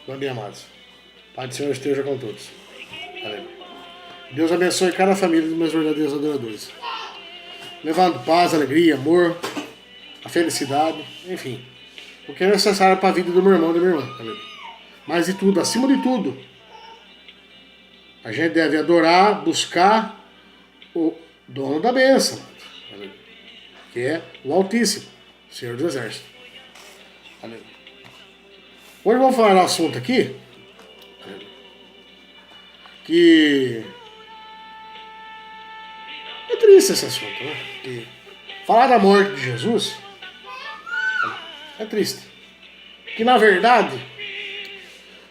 Bom dia, amados. Pai do Senhor esteja com todos. Aleluia. Deus abençoe cada família dos meus verdadeiros adoradores. Levando paz, alegria, amor, a felicidade, enfim. O que é necessário para a vida do meu irmão e da minha irmã. Aleluia. Mas de tudo, acima de tudo, a gente deve adorar, buscar o dono da bênção, aleluia, que é o Altíssimo, Senhor dos Exércitos. Aleluia. Hoje vamos falar um assunto aqui, que é triste esse assunto, né? Que falar da morte de Jesus é triste. Que na verdade,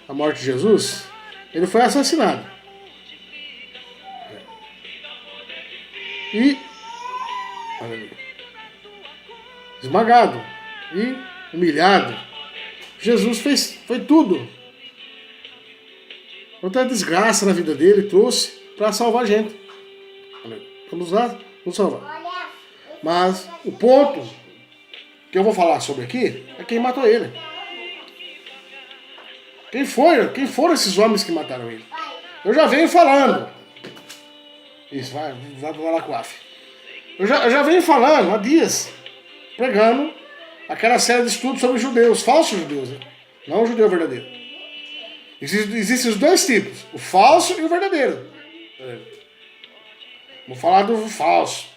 a morte de Jesus, ele foi assassinado. E esmagado e humilhado. Jesus foi tudo. Quanta desgraça na vida dele trouxe para salvar a gente. Vamos lá, nos salvar. Mas o ponto que eu vou falar sobre aqui é quem matou ele. Quem foram esses homens que mataram ele? Eu já venho falando. Isso, vai lá com o AF. Eu já venho falando há dias, pregando aquela série de estudos sobre judeus, falsos judeus, né? Não o judeu verdadeiro. Existem os dois tipos, o falso e o verdadeiro. Vou falar do falso.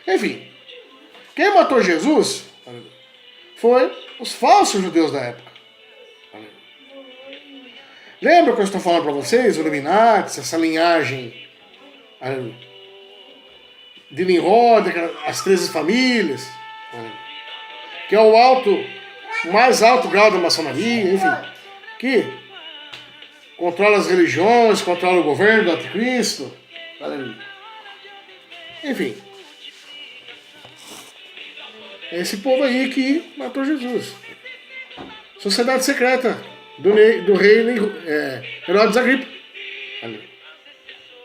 Enfim, quem matou Jesus foi os falsos judeus da época. Lembra que eu estou falando para vocês, o Illuminati, essa linhagem de Nimrod, as 13 famílias, que é o mais alto grau da maçonaria, enfim, que controla as religiões, controla o governo do anticristo, enfim, é esse povo aí que matou Jesus. Sociedade secreta do rei Herodes Agripa.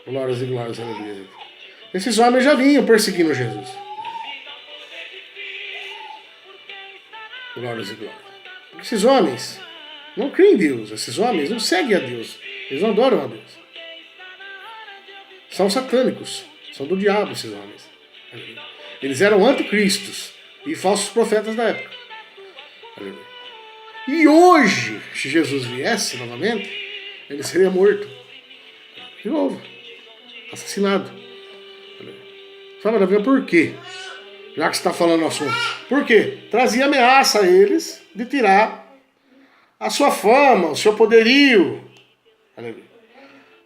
Glórias e glórias, aleluia. Esses homens já vinham perseguindo Jesus. Glórias e glórias. Esses homens não creem em Deus. Esses homens não seguem a Deus. Eles não adoram a Deus. São satânicos. São do diabo esses homens. Eles eram anticristos e falsos profetas da época. E hoje, se Jesus viesse novamente, ele seria morto. De novo. Assassinado. Sabe, Davi, por quê? Já que você está falando no assunto. Por quê? Trazia ameaça a eles de tirar a sua fama, o seu poderio.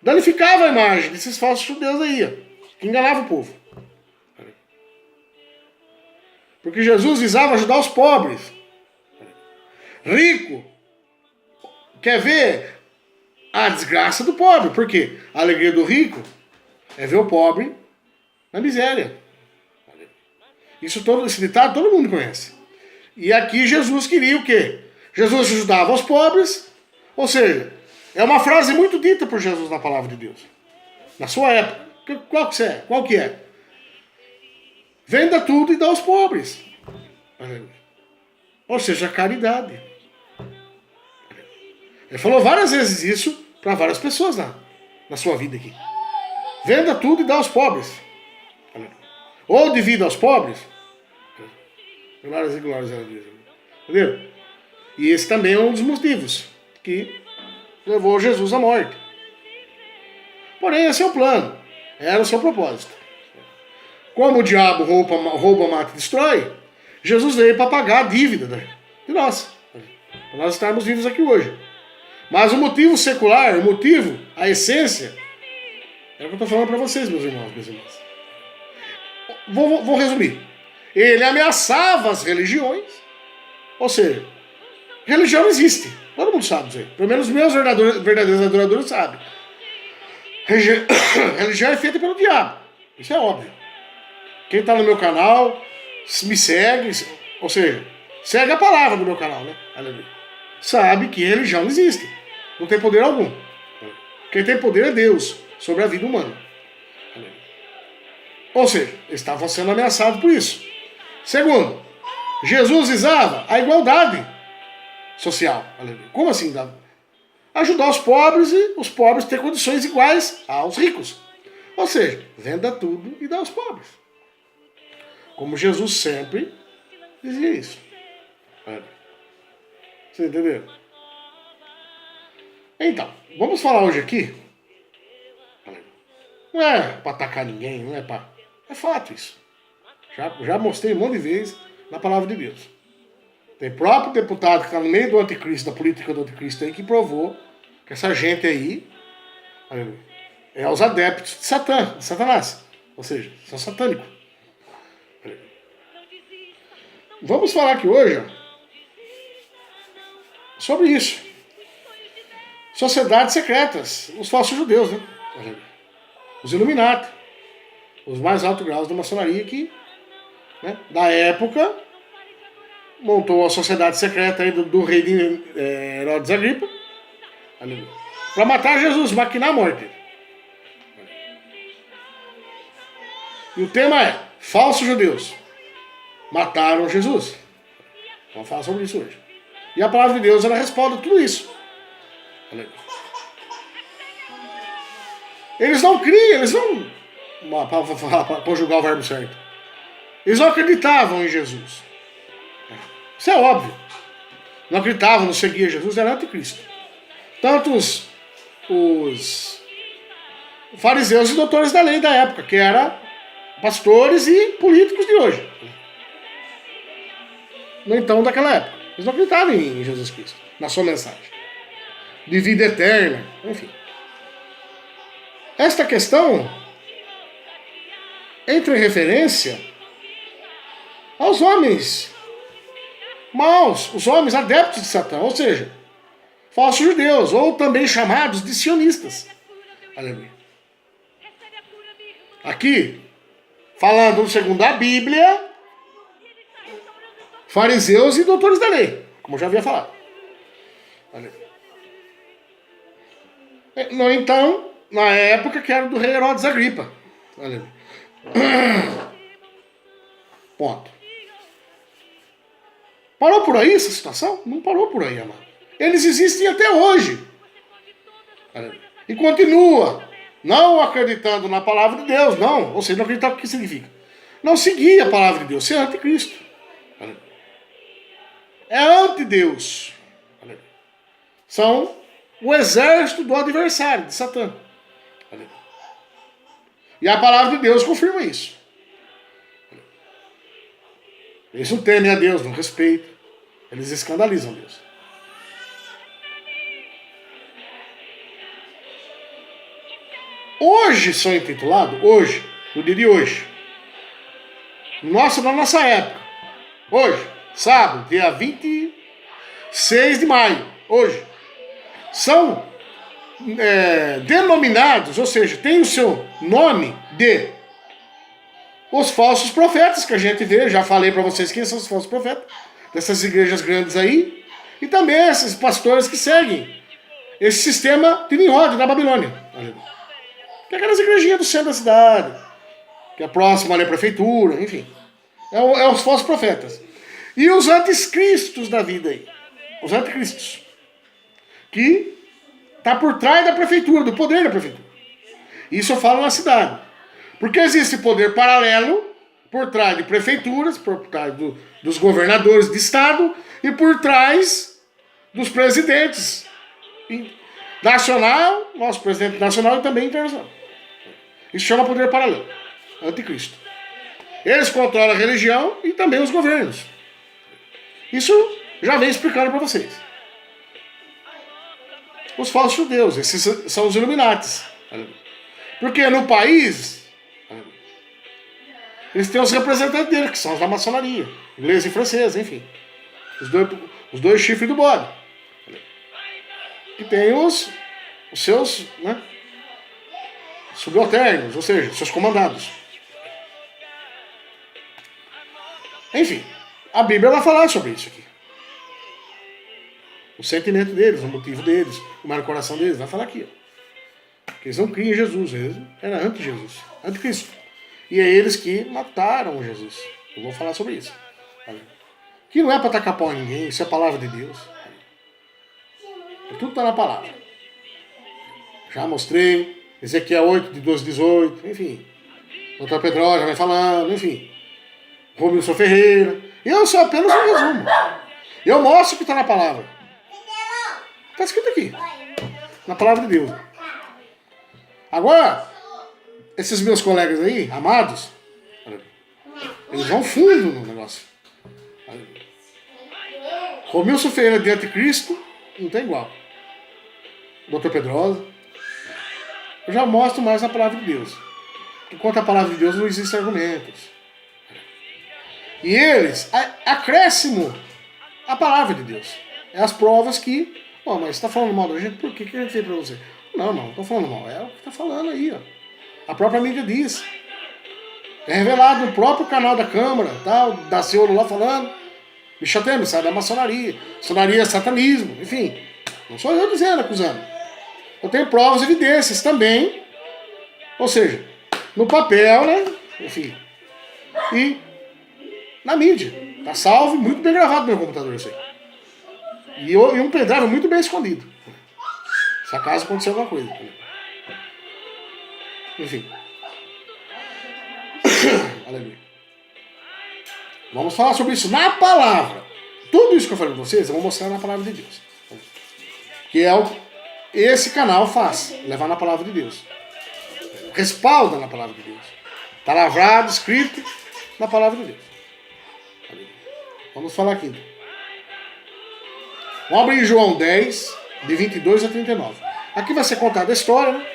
Danificava a imagem desses falsos judeus aí, que enganavam o povo. Porque Jesus visava ajudar os pobres. Rico quer ver a desgraça do pobre. Por quê? A alegria do rico é ver o pobre na miséria. Esse ditado todo mundo conhece. E aqui Jesus queria o quê? Jesus ajudava os pobres, ou seja, é uma frase muito dita por Jesus na palavra de Deus. Na sua época. Qual que é? Venda tudo e dá aos pobres. Ou seja, caridade. Ele falou várias vezes isso para várias pessoas na sua vida aqui. Venda tudo e dá aos pobres. Ou divida aos pobres. Glórias e glórias a Deus. Entendeu? E esse também é um dos motivos que levou Jesus à morte. Porém, esse é o plano. Era o seu propósito. Como o diabo rouba, mata e destrói, Jesus veio para pagar a dívida de nós. Para nós estarmos vivos aqui hoje. Mas o motivo secular, a essência, é o que eu estou falando para vocês, meus irmãos, minhas irmãs. Vou resumir. Ele ameaçava as religiões, ou seja, religião não existe. Todo mundo sabe isso aí. Pelo menos os meus verdadeiros adoradores sabem. Religião é feita pelo diabo. Isso é óbvio. Quem está no meu canal, me segue, ou seja, segue a palavra do meu canal, né? Sabe que religião não existe. Não tem poder algum. Quem tem poder é Deus sobre a vida humana. Ou seja, eles estavam sendo ameaçados por isso. Segundo, Jesus visava a igualdade social. Como assim? ajudar os pobres e os pobres ter condições iguais aos ricos. Ou seja, venda tudo e dá aos pobres. Como Jesus sempre dizia isso. Você entendeu? Então, vamos falar hoje aqui. Não é para atacar ninguém, não é para... É fato isso. Já mostrei um monte de vezes na palavra de Deus. Tem próprio deputado que está no meio do anticristo, da política do anticristo aí, que provou que essa gente aí é os adeptos de Satã, de Satanás. Ou seja, são satânicos. Vamos falar aqui hoje sobre isso. Sociedades secretas, os falsos judeus, né? Os Illuminati, os mais altos graus da maçonaria que, né, da época, montou a sociedade secreta aí do rei de Herodes Agripa, para matar Jesus, maquinar a morte. E o tema é falsos judeus mataram Jesus. Vamos falar sobre isso hoje. E a palavra de Deus, ela responde tudo isso. Eles não criam, eles não... Para julgar o verbo certo. Eles não acreditavam em Jesus. Isso é óbvio. Não acreditavam, não seguiam Jesus, era anticristo. Tanto os fariseus e doutores da lei da época, que eram pastores e políticos de hoje. No então daquela época. Eles não acreditavam em Jesus Cristo, na sua mensagem. De vida eterna, enfim. Esta questão entra em referência aos homens maus, os homens adeptos de Satã, ou seja, falsos judeus, ou também chamados de sionistas. Aleluia. Aqui, falando segundo a Bíblia, fariseus e doutores da lei, como eu já havia falado. Aleluia. No então, na época que era do rei Herodes Agripa. Aleluia. Ponto. Parou por aí essa situação? Não parou por aí, amado. Eles existem até hoje. E continua não acreditando na palavra de Deus, não. Ou seja, não acreditar o que significa. Não seguir a palavra de Deus, ser anticristo. É anti-Deus. São o exército do adversário, de Satã. E a palavra de Deus confirma isso. Eles não temem a Deus, não respeitam. Eles escandalizam Deus. Hoje são intitulados, hoje, no dia de hoje, na nossa época, hoje, sábado, dia 26 de maio, hoje, são denominados, ou seja, tem o seu nome de os falsos profetas, que a gente vê, já falei para vocês quem são os falsos profetas, dessas igrejas grandes aí, e também esses pastores que seguem esse sistema de Nimrod da Babilônia. Que é aquelas igrejinhas do centro da cidade, que é próxima ali à prefeitura, enfim. É os falsos profetas. E os anticristos da vida aí. Os anticristos. Que está por trás da prefeitura, do poder da prefeitura. Isso eu falo na cidade. Porque existe poder paralelo por trás de prefeituras, por trás dos governadores de estado e por trás dos presidentes nacional, nosso presidente nacional e também internacional. Isso chama poder paralelo, anticristo. Eles controlam a religião e também os governos. Isso já vem explicando para vocês. Os falsos judeus, esses são os Illuminatis. Porque no país, eles têm os representantes deles, que são os da maçonaria, inglês e francês, enfim. Os dois chifres do bode. Que tem os seus, né, subalternos, ou seja, seus comandados. Enfim, a Bíblia vai falar sobre isso aqui. O sentimento deles, o motivo deles, o mar no coração deles, vai falar aqui. Ó. Que eles não criam em Jesus, eles eram anti-Jesus, anticristo. E é eles que mataram Jesus. Eu vou falar sobre isso. Que não é para tacar pau em ninguém, isso é a palavra de Deus. Tudo está na palavra. Já mostrei. Ezequiel 8, de 12 a 18, enfim. Doutor Pedro já vai falando, enfim. Romilson Ferreira. E eu sou apenas um resumo. Eu mostro o que está na palavra. Está escrito aqui. Na palavra de Deus. Agora, esses meus colegas aí, amados, eles vão fundo no negócio. Romilson Ferreira de Anticristo, não tem igual. Doutor Pedrosa. Eu já mostro mais a palavra de Deus. Enquanto a palavra de Deus não existem argumentos. E eles, acréscimo a palavra de Deus. É as provas que, mas você está falando mal da gente, por que a gente fez para você? Não estou falando mal, é o que está falando aí, ó. A própria mídia diz. É revelado no próprio canal da Câmara, tá? O Daciolo lá falando. Bicho Temer, sai da maçonaria. Maçonaria é satanismo, enfim. Não sou eu dizendo, acusando. Eu tenho provas e evidências também. Ou seja, no papel, né? Enfim. E na mídia. Tá salvo, muito bem gravado no meu computador isso aí. E um pendrive muito bem escondido. Se acaso acontecer alguma coisa. Enfim. Aleluia. Vamos falar sobre isso na palavra. Tudo isso que eu falei para vocês, eu vou mostrar na palavra de Deus. Que é o que esse canal faz. Levar na palavra de Deus. Respalda na palavra de Deus. Está lavrado, escrito na palavra de Deus. Vamos falar aqui. Vamos abrir João 10, de 22 a 39. Aqui vai ser contada a história, né?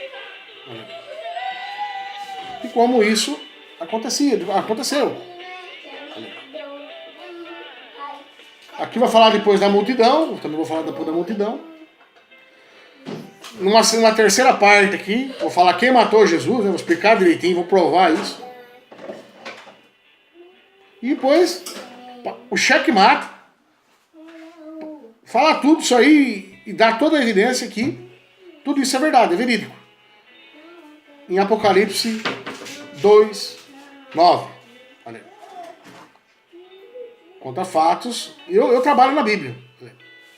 E como isso aconteceu. Aqui vai falar depois da multidão, também vou falar depois da multidão. Na terceira parte aqui, vou falar quem matou Jesus, né? Vou explicar direitinho, vou provar isso. E depois, o checkmate, falar tudo isso aí e dar toda a evidência que tudo isso é verdade, é verídico. Em Apocalipse 2, 9. Olha. Conta fatos. Eu trabalho na Bíblia,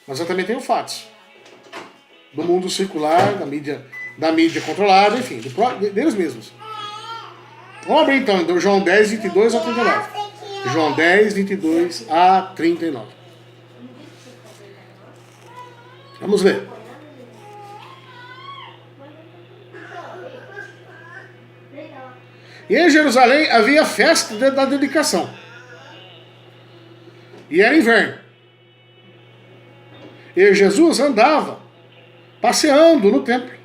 mas eu também tenho fatos. Do mundo circular, da mídia controlada, enfim, deles mesmos. Vamos abrir então, João 10, 22 a 39. João 10, 22 a 39. Vamos ver. E em Jerusalém havia festa da dedicação. E era inverno. E Jesus andava passeando no templo,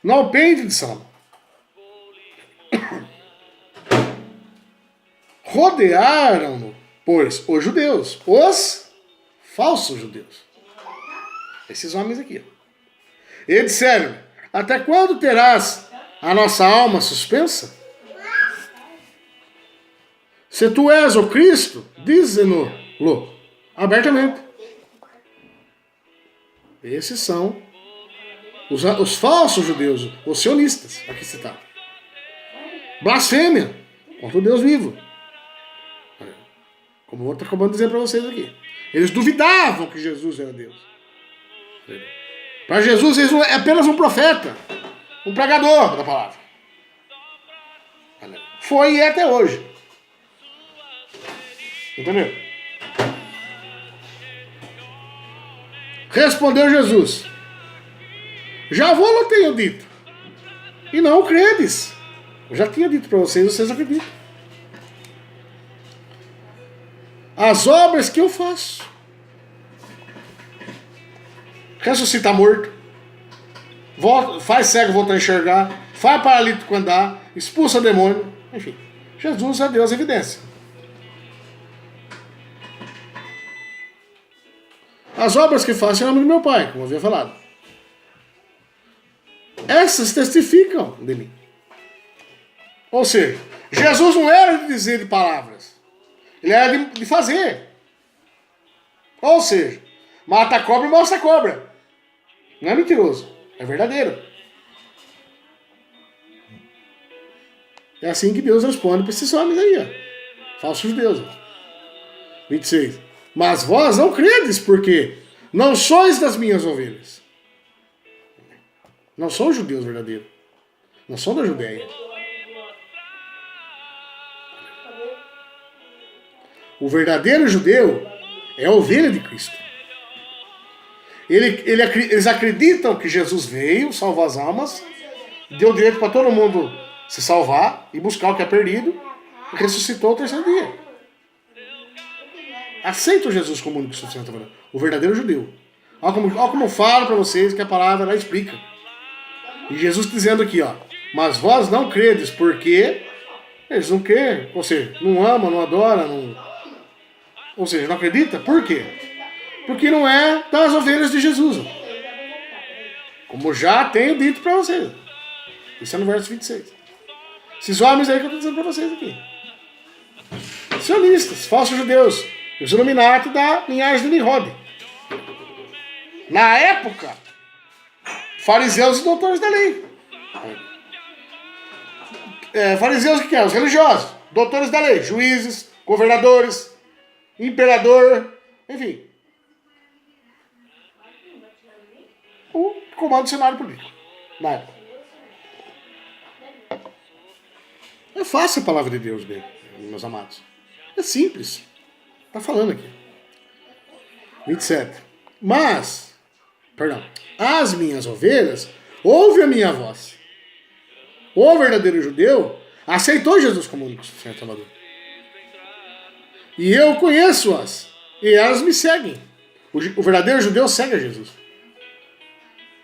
no alpendre de Salomão. Rodearam-no, pois, os judeus, os falsos judeus. Esses homens aqui. E disseram: até quando terás a nossa alma suspensa? Se tu és o Cristo, dize-no-lo abertamente. Esses são os falsos judeus, os sionistas, aqui citado. Blasfêmia contra o Deus vivo. Como eu estou acabando de dizer para vocês aqui. Eles duvidavam que Jesus era Deus. Para Jesus, ele é apenas um profeta, um pregador da palavra. Foi e é até hoje. Entendeu? Respondeu Jesus: já vou-lo tenho dito, e não credes. Eu já tinha dito para vocês acreditam. As obras que eu faço: ressuscita morto, faz cego voltar a enxergar, faz paralítico andar, expulsa demônio, enfim. Jesus é Deus, evidência. As obras que faço em nome do meu Pai, como eu havia falado. Essas testificam de mim. Ou seja, Jesus não era de dizer de palavras. Ele era de fazer. Ou seja, mata a cobra e mostra a cobra. Não é mentiroso, é verdadeiro. É assim que Deus responde para esses homens aí, ó. Falsos deuses. 26. Mas vós não credes, porque não sois das minhas ovelhas. Não são os judeus verdadeiros. Não são da Judéia. O verdadeiro judeu é a ovelha de Cristo. Eles acreditam que Jesus veio, salvou as almas, deu direito para todo mundo se salvar e buscar o que é perdido, e ressuscitou ao terceiro dia. Aceitam Jesus como único suficiente, o verdadeiro judeu. Olha como eu falo para vocês que a palavra lá explica. E Jesus dizendo aqui, ó, mas vós não credes, porque eles não querem, ou seja, não ama, não adora, ou seja, não acredita. Por quê? Porque não é das ovelhas de Jesus. Como já tenho dito para vocês. Isso é no verso 26. Esses homens aí que eu estou dizendo para vocês aqui. Sionistas, falsos judeus, os Illuminati da linhagem de Nimrod. Na época, fariseus e doutores da lei. Fariseus o que é? Os religiosos, doutores da lei, juízes, governadores, imperador, enfim. O comando do cenário político. Na época. É fácil a palavra de Deus, meus amados. É simples. Está falando aqui. 27. Mas, as minhas ovelhas ouvem a minha voz. O verdadeiro judeu aceitou Jesus como único suficiente Salvador. E eu conheço-as. E elas me seguem. O verdadeiro judeu segue a Jesus.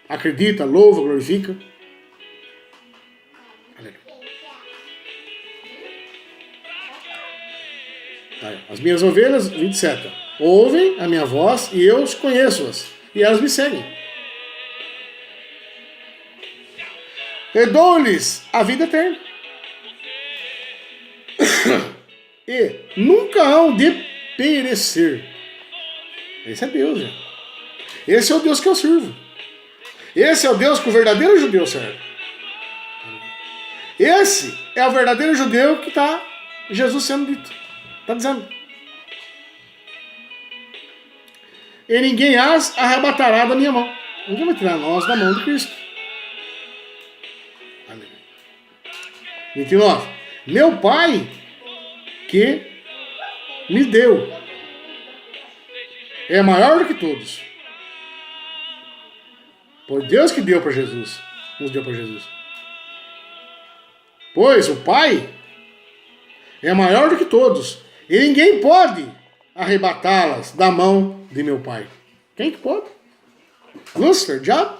Acredita, louva, glorifica. As minhas ovelhas, 27, ouvem a minha voz e eu conheço-as. E elas me seguem. E dou-lhes a vida eterna. E nunca hão de perecer. Esse é Deus, né? Esse é o Deus que eu sirvo. Esse é o Deus que o verdadeiro judeu serve. Esse é o verdadeiro judeu que está Jesus sendo dito. Está dizendo. E ninguém as arrebatará da minha mão. Ninguém vai tirar nós da mão de Cristo. Amém. 29. Meu Pai que me deu é maior do que todos. Foi Deus que deu para Jesus. Nos deu para Jesus. Pois o Pai é maior do que todos. E ninguém pode arrebatá-las da mão de meu Pai. Quem que pode? Lúcifer, diabo?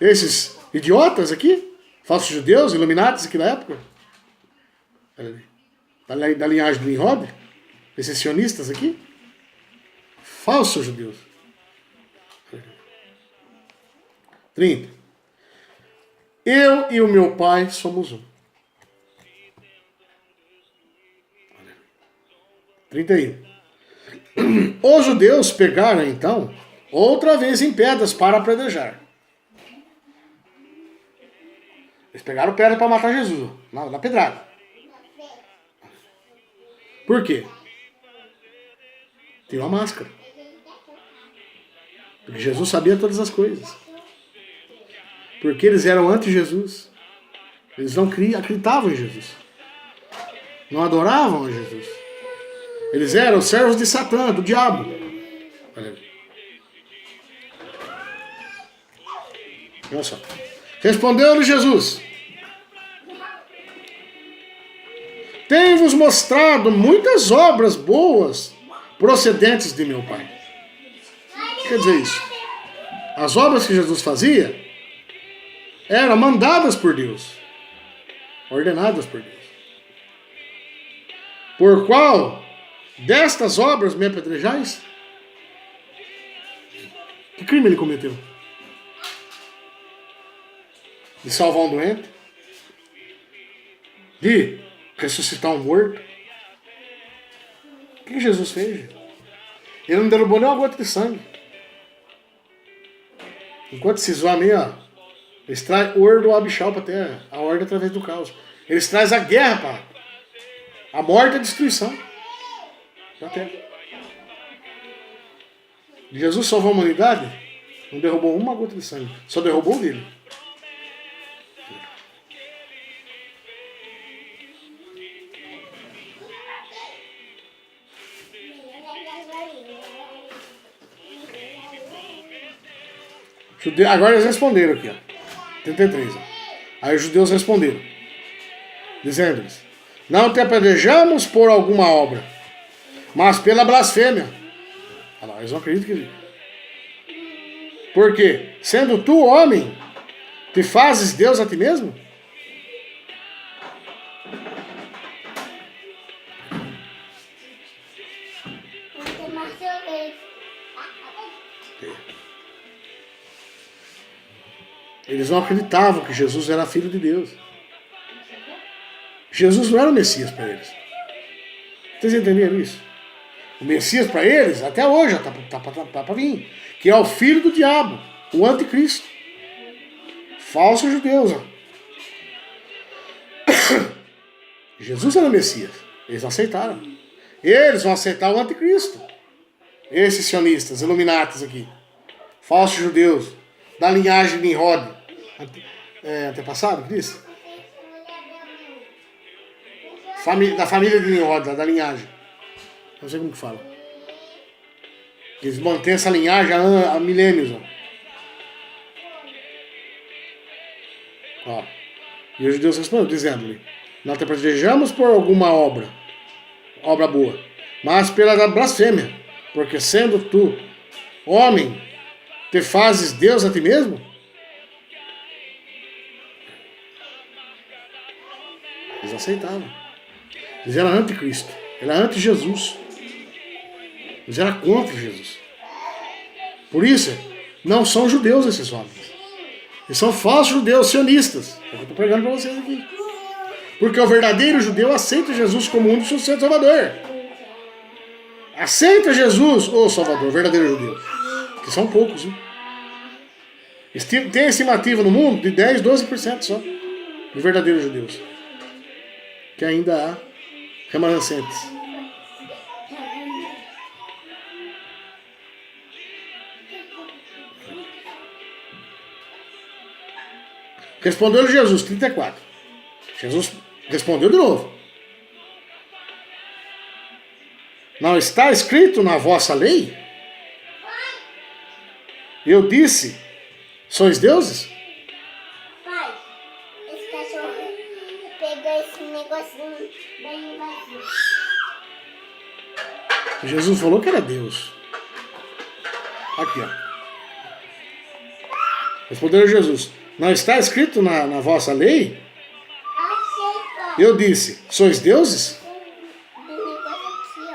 Esses idiotas aqui? Falsos judeus, iluminados aqui na época? Da linhagem do Nimrod? Esses sionistas aqui? Falsos judeus. 30. Eu e o meu Pai somos um. 31. Os judeus pegaram, então, outra vez em pedras para apedrejar. Eles pegaram pedra para matar Jesus, na pedrada. Por quê? Tirou a máscara. Porque Jesus sabia todas as coisas. Porque eles eram anti-Jesus. Eles não acreditavam em Jesus. Não adoravam a Jesus. Eles eram servos de Satã, do diabo. Olha só. Respondeu-lhe Jesus: tenho-vos mostrado muitas obras boas procedentes de meu Pai. Quer dizer isso? As obras que Jesus fazia eram mandadas por Deus, ordenadas por Deus. Por qual destas obras me apedrejais? Que crime ele cometeu? De salvar um doente? De ressuscitar um morto? O que Jesus fez? Ele não derrubou nem uma gota de sangue. Enquanto esses homens, ó, eles trazem o ouro do Abixal para ter a ordem através do caos. Eles trazem a guerra para a morte e a destruição da terra. Jesus salvou a humanidade Não derrubou uma gota de sangue. Só derrubou o dele. Agora eles responderam aqui, ó. 33. Ó. Aí os judeus responderam, dizendo-lhes: não te apedrejamos por alguma obra, mas pela blasfêmia. Olha lá, eles não acreditam que... Porque, sendo tu homem, te fazes Deus a ti mesmo? Eles não acreditavam que Jesus era filho de Deus. Jesus não era o Messias para eles. Vocês entenderam isso? O Messias para eles, até hoje, está para vir. Que é o filho do diabo, o anticristo. Falsos judeus. Ó. Jesus era o Messias. Eles não aceitaram. Eles vão aceitar o anticristo. Esses sionistas, iluminatis aqui. Falsos judeus. Da linhagem de Nimrod. Antepassado, Cristo? Da família de Nimrod, da linhagem. Não sei como que fala. Eles mantêm essa linhagem há milênios. Ó. E os judeus respondem, dizendo-lhe: não te apedrejamos por alguma obra boa, mas pela blasfêmia, porque sendo tu homem, te fazes Deus a ti mesmo? Eles aceitavam. Eles eram anticristo. Ele era anti-Jesus. Eles eram contra Jesus. Por isso, não são judeus esses homens. Eles são falsos judeus, sionistas. É o que eu estou pregando para vocês aqui. Porque o verdadeiro judeu aceita Jesus como único e suficiente Salvador. Aceita Jesus, o Salvador, verdadeiro judeu. Que são poucos, hein? Tem estimativa no mundo de 10, 12% só de verdadeiros judeus. Que ainda há remanescentes. Respondeu-lhe Jesus, 34. Jesus respondeu de novo: não está escrito na vossa lei? Eu disse, sois deuses? Pai, esse cachorro pegou esse negocinho bem vazio. Jesus falou que era Deus. Aqui, ó. Respondeu Jesus: não está escrito na vossa lei? Achei, pai. Eu disse, sois deuses? Tem um negócio aqui,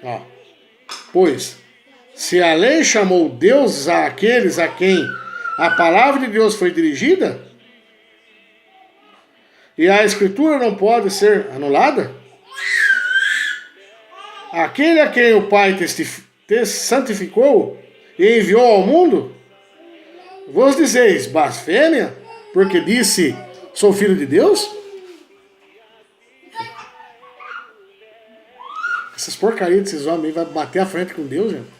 ó. Ó. Pois, se a lei chamou deuses àqueles a quem a palavra de Deus foi dirigida, e a escritura não pode ser anulada, aquele a quem o Pai santificou e enviou ao mundo, vos dizeis blasfêmia, porque disse, sou filho de Deus? Essas porcarias desses homens aí vai bater a frente com Deus, gente.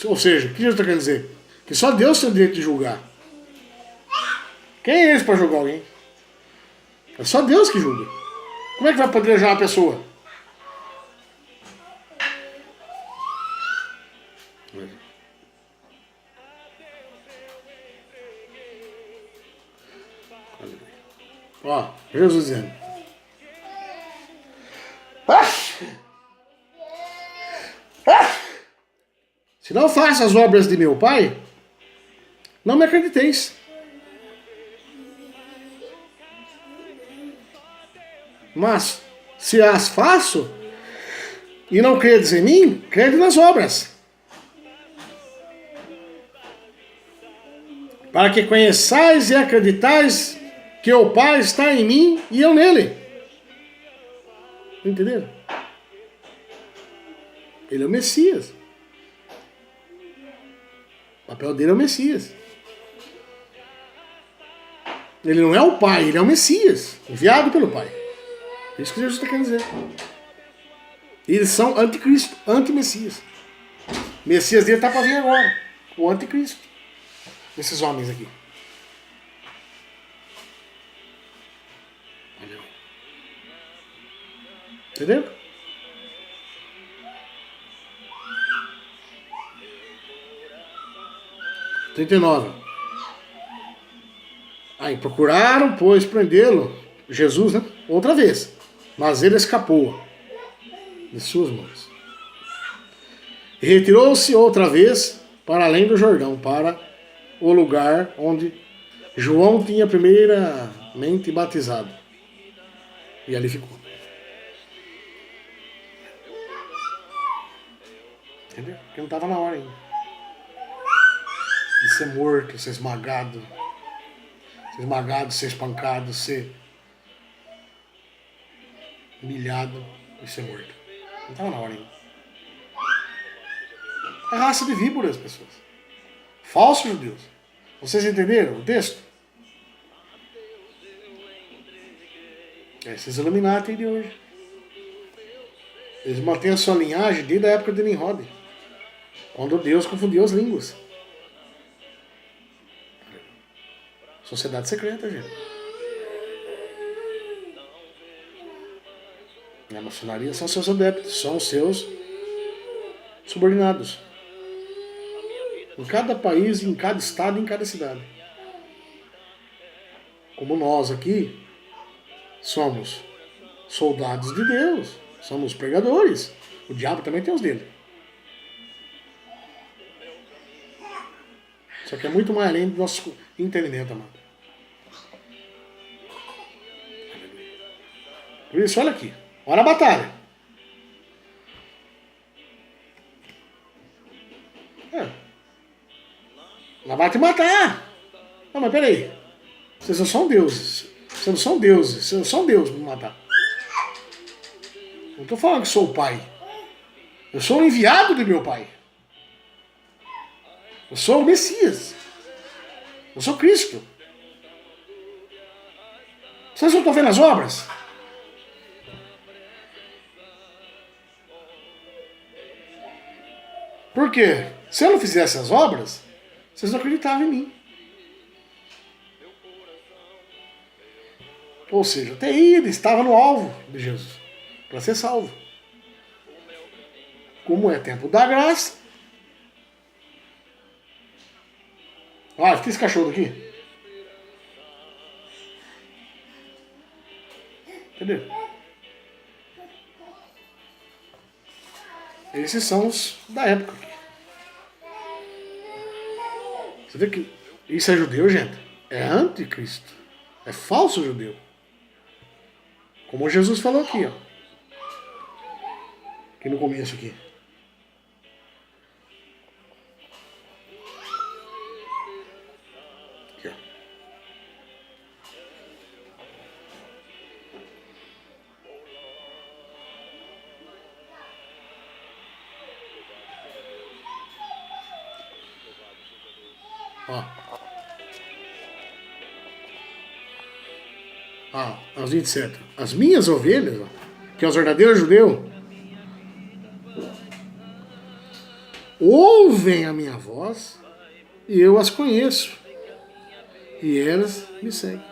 Ou seja, o que Jesus está querendo dizer? Que só Deus tem o direito de julgar. Quem é esse para julgar alguém? É só Deus que julga. Como é que vai poder julgar uma pessoa? Ó, Jesus dizendo: se não faço as obras de meu Pai, não me acrediteis. Mas, se as faço, e não credes em mim, crede nas obras. Para que conheçais e acreditais que o Pai está em mim e eu nele. Entenderam? Ele é o Messias. O papel dele é o Messias. Ele não é o Pai, ele é o Messias, enviado pelo Pai. É isso que Jesus está querendo dizer. Eles são anticristo, anti-Messias. O Messias dele está para vir agora. O anticristo. Esses homens aqui. Entendeu? Trinta e nove. Aí procuraram, pois, prendê-lo, Jesus, né? Outra vez. Mas ele escapou de suas mãos. E retirou-se outra vez para além do Jordão, para o lugar onde João tinha primeiramente batizado. E ali ficou. Entendeu? Porque não estava na hora ainda. De ser morto, ser esmagado. Ser esmagado, ser espancado, ser humilhado e ser morto. Não estava na hora ainda. É raça de víboras, pessoas. Falsos judeus. Vocês entenderam o texto? Esses Illuminati de hoje. Eles mantêm a sua linhagem desde a época de Nimrod, quando Deus confundiu as línguas. Sociedade secreta, gente. A maçonaria são seus adeptos, são seus subordinados. Em cada país, em cada estado, em cada cidade. Como nós aqui somos soldados de Deus, somos pregadores. O diabo também tem os dele. Só que é muito mais além do nosso entendimento, amado. Por isso, olha aqui. Olha a batalha. Ela vai te matar. Não, mas peraí. Vocês não são deuses. Vocês não são deuses. Vocês não são deuses para me matar. Não estou falando que sou o pai. Eu sou o enviado de meu pai. Eu sou o Messias. Eu sou Cristo. Vocês não estão vendo as obras? Por quê? Se eu não fizesse as obras, vocês não acreditavam em mim. Ou seja, até ele estava no alvo de Jesus, para ser salvo. Como é tempo da graça. Olha, fica esse cachorro aqui. Entendeu? Esses são os da época. Você vê que isso é judeu, gente? É anticristo. É falso judeu. Como Jesus falou aqui, ó. Aqui no começo aqui. Aqui, ó. Aos 27. As minhas ovelhas, ó, que é os verdadeiros judeus, ouvem a minha voz e eu as conheço. E elas me seguem.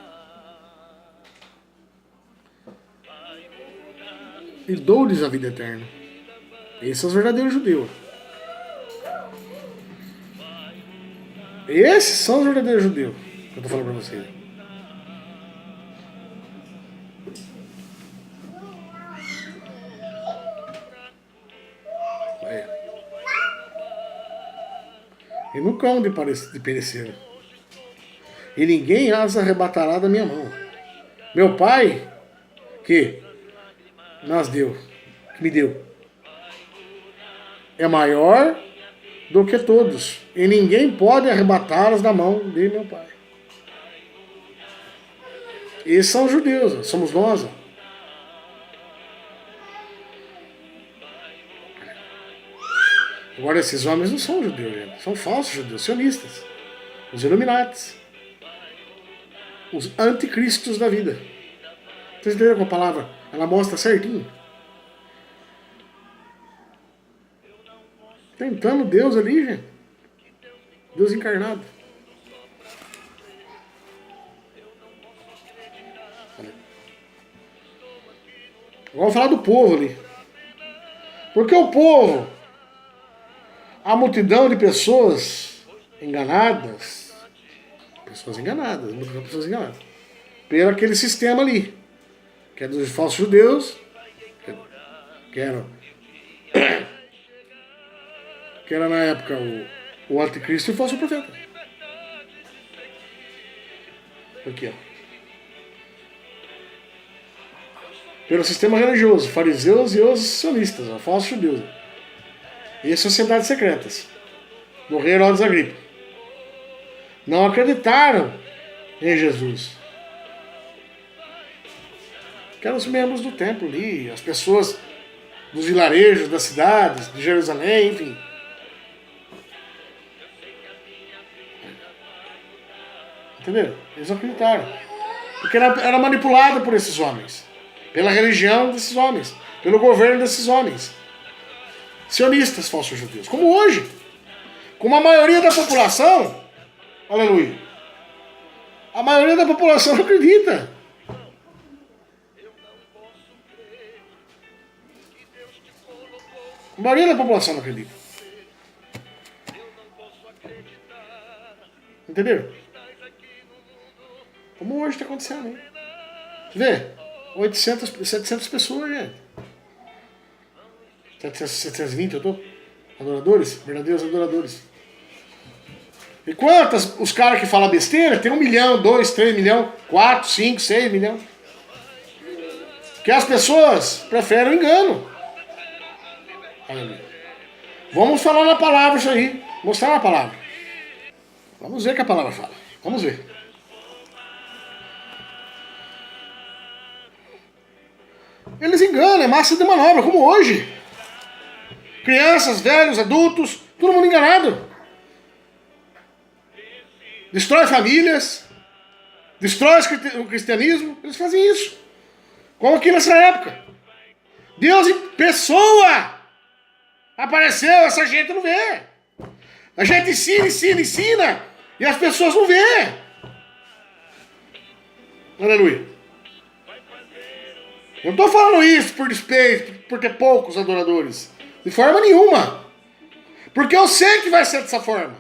E dou-lhes a vida eterna. Esses são os verdadeiros judeus. Esses são os verdadeiros judeus que eu estou falando para vocês. E nunca hão de perecer. E ninguém as arrebatará da minha mão. Meu Pai, que nas deu, que me deu, é maior do que todos. E ninguém pode arrebatá-las da mão de meu Pai. Esses são os judeus, somos nós. Agora, esses homens não são judeus, gente. São falsos judeus, sionistas. Os Illuminatis. Os anticristos da vida. Vocês entenderam com a palavra? Ela mostra certinho. Tentando Deus ali, gente. Deus encarnado. Vamos falar do povo ali. Porque o povo, a multidão de pessoas enganadas, muitas pessoas enganadas, pelo aquele sistema ali, que é dos falsos judeus, que era na época o anticristo e o falso profeta. Aqui, ó. Pelo sistema religioso, fariseus e os sionistas, os falsos judeus. E as sociedades secretas do rei Herodes Agripa. Não acreditaram em Jesus. Que eram os membros do templo ali, as pessoas dos vilarejos, das cidades, de Jerusalém, enfim. Entenderam? Eles não acreditaram. Porque era manipulado por esses homens. Pela religião desses homens. Pelo governo desses homens. Sionistas, falsos judeus. Como hoje. Como a maioria da população. Aleluia. A maioria da população não acredita. A maioria da população não acredita. Entenderam? Como hoje está acontecendo, hein? Você vê? 700 pessoas, gente. 720, eu tô? Adoradores? Verdadeiros adoradores. E quantas os caras que falam besteira tem 1 milhão, 2, 3 milhões, 4, 5, 6 milhões. Que as pessoas preferem o engano. Vamos falar na palavra isso aí. Mostrar na palavra. Vamos ver o que a palavra fala. Vamos ver. Eles enganam, é massa de manobra, como hoje. Crianças, velhos, adultos, todo mundo enganado. Destrói famílias, destrói o cristianismo. Eles fazem isso. Como aqui nessa época. Deus em pessoa apareceu, essa gente não vê. A gente ensina, e as pessoas não vê. Aleluia. Eu não estou falando isso por despeito, por ter poucos adoradores. De forma nenhuma. Porque eu sei que vai ser dessa forma.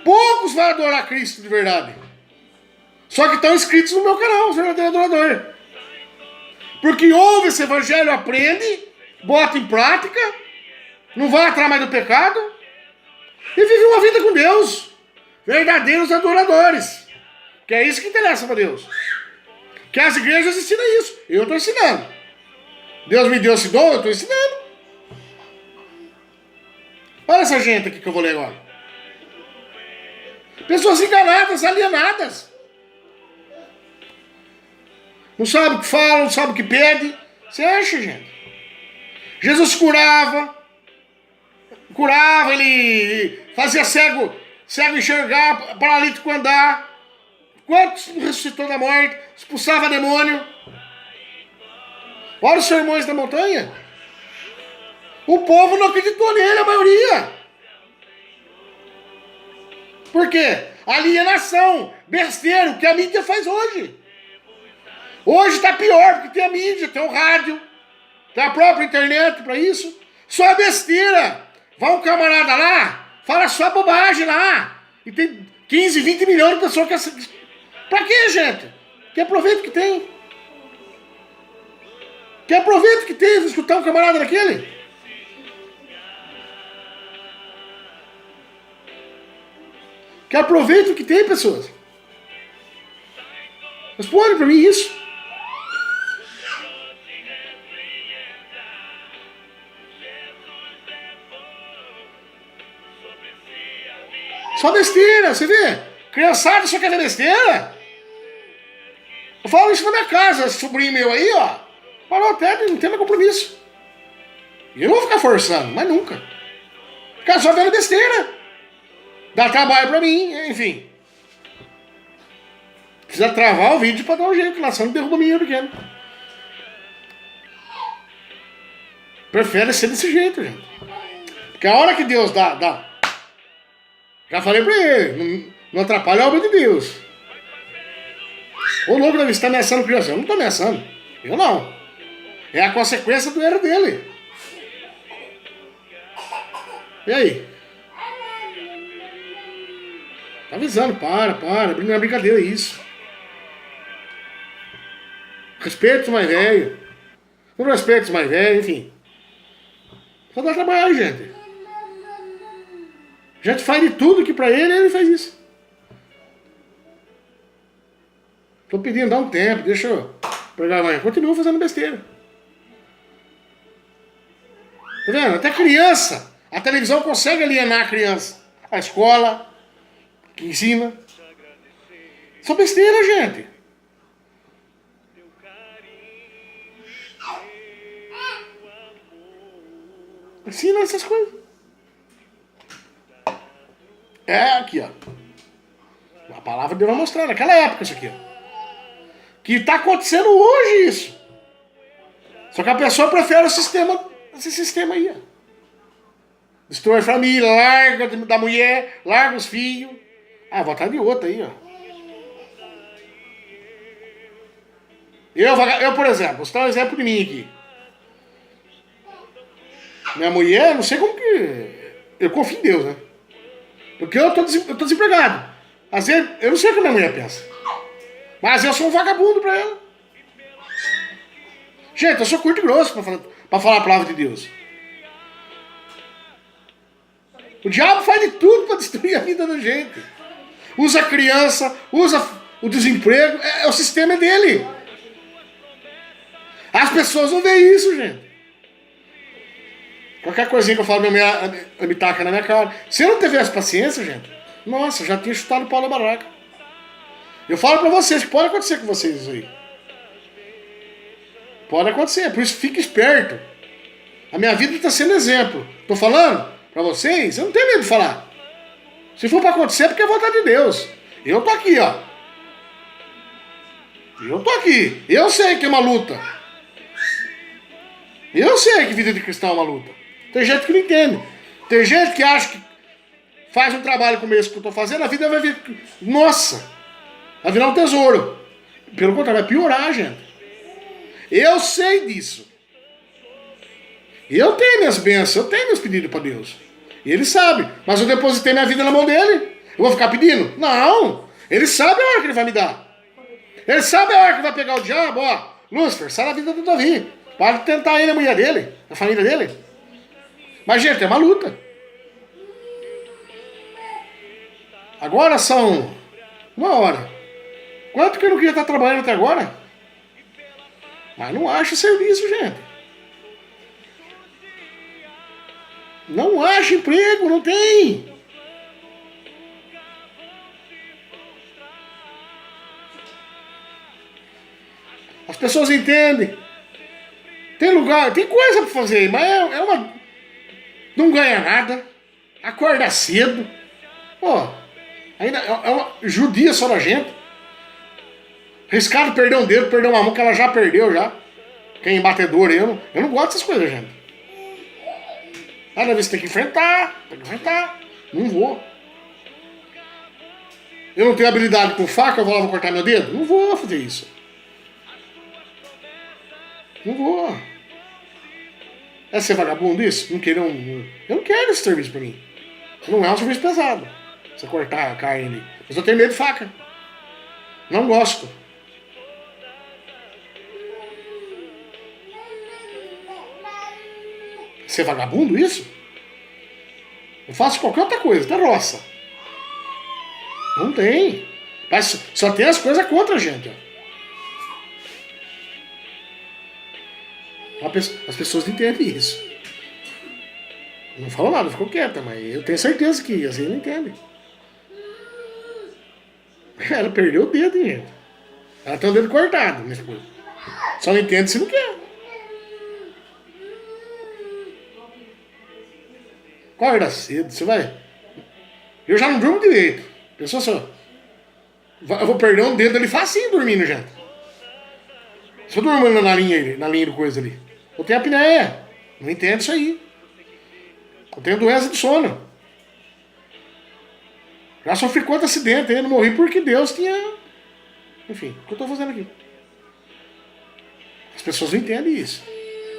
Poucos vão adorar Cristo de verdade. Só que estão inscritos no meu canal, os verdadeiros adoradores. Porque ouve esse evangelho, aprende, bota em prática, não vai atrás mais do pecado, e vive uma vida com Deus. Verdadeiros adoradores. Que é isso que interessa para Deus. Que as igrejas ensinam isso. Eu estou ensinando. Deus me deu esse dom, eu estou ensinando. Olha essa gente aqui que eu vou ler agora. Pessoas enganadas, alienadas. Não sabe o que fala, não sabe o que pede. Você acha, gente? Jesus curava, ele fazia cego enxergar, paralítico andar. Quantos ressuscitou da morte? Expulsava demônio. Olha os sermões da montanha. O povo não acreditou nele, a maioria. Por quê? Alienação, besteira, o que a mídia faz hoje. Hoje está pior, porque tem a mídia, tem o rádio, tem a própria internet para isso. Só besteira. Vai um camarada lá, fala só bobagem lá. E tem 15, 20 milhões de pessoas que assistem. Pra quê, gente? Que aproveito que tem? Que aproveito que tem de escutar um camarada daquele? Que aproveito que tem, pessoas? Responde pra mim isso. Só besteira, você vê? Criançada só quer ver besteira. Eu falo isso na minha casa, esse sobrinho meu aí, ó. Parou até, não tem mais compromisso. E eu não vou ficar forçando, mas nunca. Cara, só vendo besteira. Dá trabalho pra mim, enfim. Precisa travar o vídeo pra dar um jeito lá, senão derruba o menino pequeno. Prefere ser desse jeito, gente. Porque a hora que Deus dá. Já falei pra ele, não atrapalha a obra de Deus. Ô louco, Davi, você tá ameaçando criança? Eu não tô ameaçando. Eu não. É a consequência do erro dele. E aí? Tá avisando, para. Não é brincadeira isso. Respeito os mais velhos. Não respeito os mais velhos, enfim. Só dá trabalho, gente. A gente faz de tudo que pra ele faz isso. Tô pedindo, dá um tempo, deixa eu pregar amanhã. Continua fazendo besteira. Tá vendo? Até criança. A televisão consegue alienar a criança. A escola, que ensina. Só besteira, gente. Ensina essas coisas. É aqui, ó. A palavra de Deus vai mostrar. Naquela época isso aqui, ó. Que tá acontecendo hoje isso. Só que a pessoa prefere esse sistema aí, ó. Destrói a família, larga da mulher, larga os filhos. Ah, vou atrás de outra aí, ó. Eu, por exemplo, vou citar um exemplo de mim aqui. Minha mulher, não sei como que... Eu confio em Deus, né? Porque eu tô desempregado. Às vezes, eu não sei o que a minha mulher pensa. Mas eu sou um vagabundo pra ela. Gente, eu sou curto e grosso pra falar a palavra de Deus. O diabo faz de tudo pra destruir a vida da gente. Usa a criança, usa o desemprego. O sistema dele. As pessoas não veem isso, gente. Qualquer coisinha que eu falo, minha mulher me taca na minha cara. Se eu não tivesse paciência, gente, nossa, eu já tinha chutado o pau na barraca. Eu falo pra vocês que pode acontecer com vocês isso aí. Pode acontecer, por isso fique esperto. A minha vida está sendo exemplo. Tô falando pra vocês, eu não tenho medo de falar. Se for pra acontecer, é porque é vontade de Deus. Eu tô aqui, ó. Eu tô aqui. Eu sei que é uma luta. Eu sei que vida de cristão é uma luta. Tem gente que não entende. Tem gente que acha que faz um trabalho como esse que eu tô fazendo, a vida vai vir... Nossa! Vai virar um tesouro. Pelo contrário, vai piorar, gente. Eu sei disso. Eu tenho minhas bênçãos, eu tenho meus pedidos para Deus. E Ele sabe. Mas eu depositei minha vida na mão dele. Eu vou ficar pedindo? Não. Ele sabe a hora que Ele vai me dar. Ele sabe a hora que vai pegar o diabo, ó. Lúcifer, sai da vida do Davi. Para de tentar ele, a mulher dele, a família dele. Mas, gente, é uma luta. Agora são 1h. Quanto que eu não queria estar trabalhando até agora? Mas não acho serviço, gente. Não acho emprego, não tem. As pessoas entendem. Tem lugar, tem coisa pra fazer, mas é uma... Não ganha nada. Acorda cedo. Pô, ainda é uma judia só da gente. Riscado perder um dedo, perder uma mão que ela já perdeu já. Quem é batedor, eu não gosto dessas coisas, gente. Às vezes tem que enfrentar. Não vou. Eu não tenho habilidade com faca, eu vou lá vou cortar meu dedo? Não vou fazer isso. Não vou. É ser vagabundo isso? Não querer eu não quero esse serviço pra mim. Não é um serviço pesado. Você cortar a carne. Mas eu tenho medo de faca. Não gosto. Ser vagabundo isso? Eu faço qualquer outra coisa, até roça. Não tem. Mas só tem as coisas contra a gente. Ó. As pessoas não entendem isso. Não falou nada, ficou quieta, mas eu tenho certeza que assim não entende. Ela perdeu o dedo, hein, gente. Ela tem o dedo cortado, minha esposa. Só não entende se não quer. Acorda cedo, você vai. Eu já não durmo direito. Pensou só. Eu vou perder um dedo ali facinho dormindo, gente. Se eu durmo na linha do coisa ali. Eu tenho apneia. Não entendo isso aí. Eu tenho doença de sono. Já sofri quanto acidente, eu não morri porque Deus tinha. Enfim, o que eu tô fazendo aqui? As pessoas não entendem isso.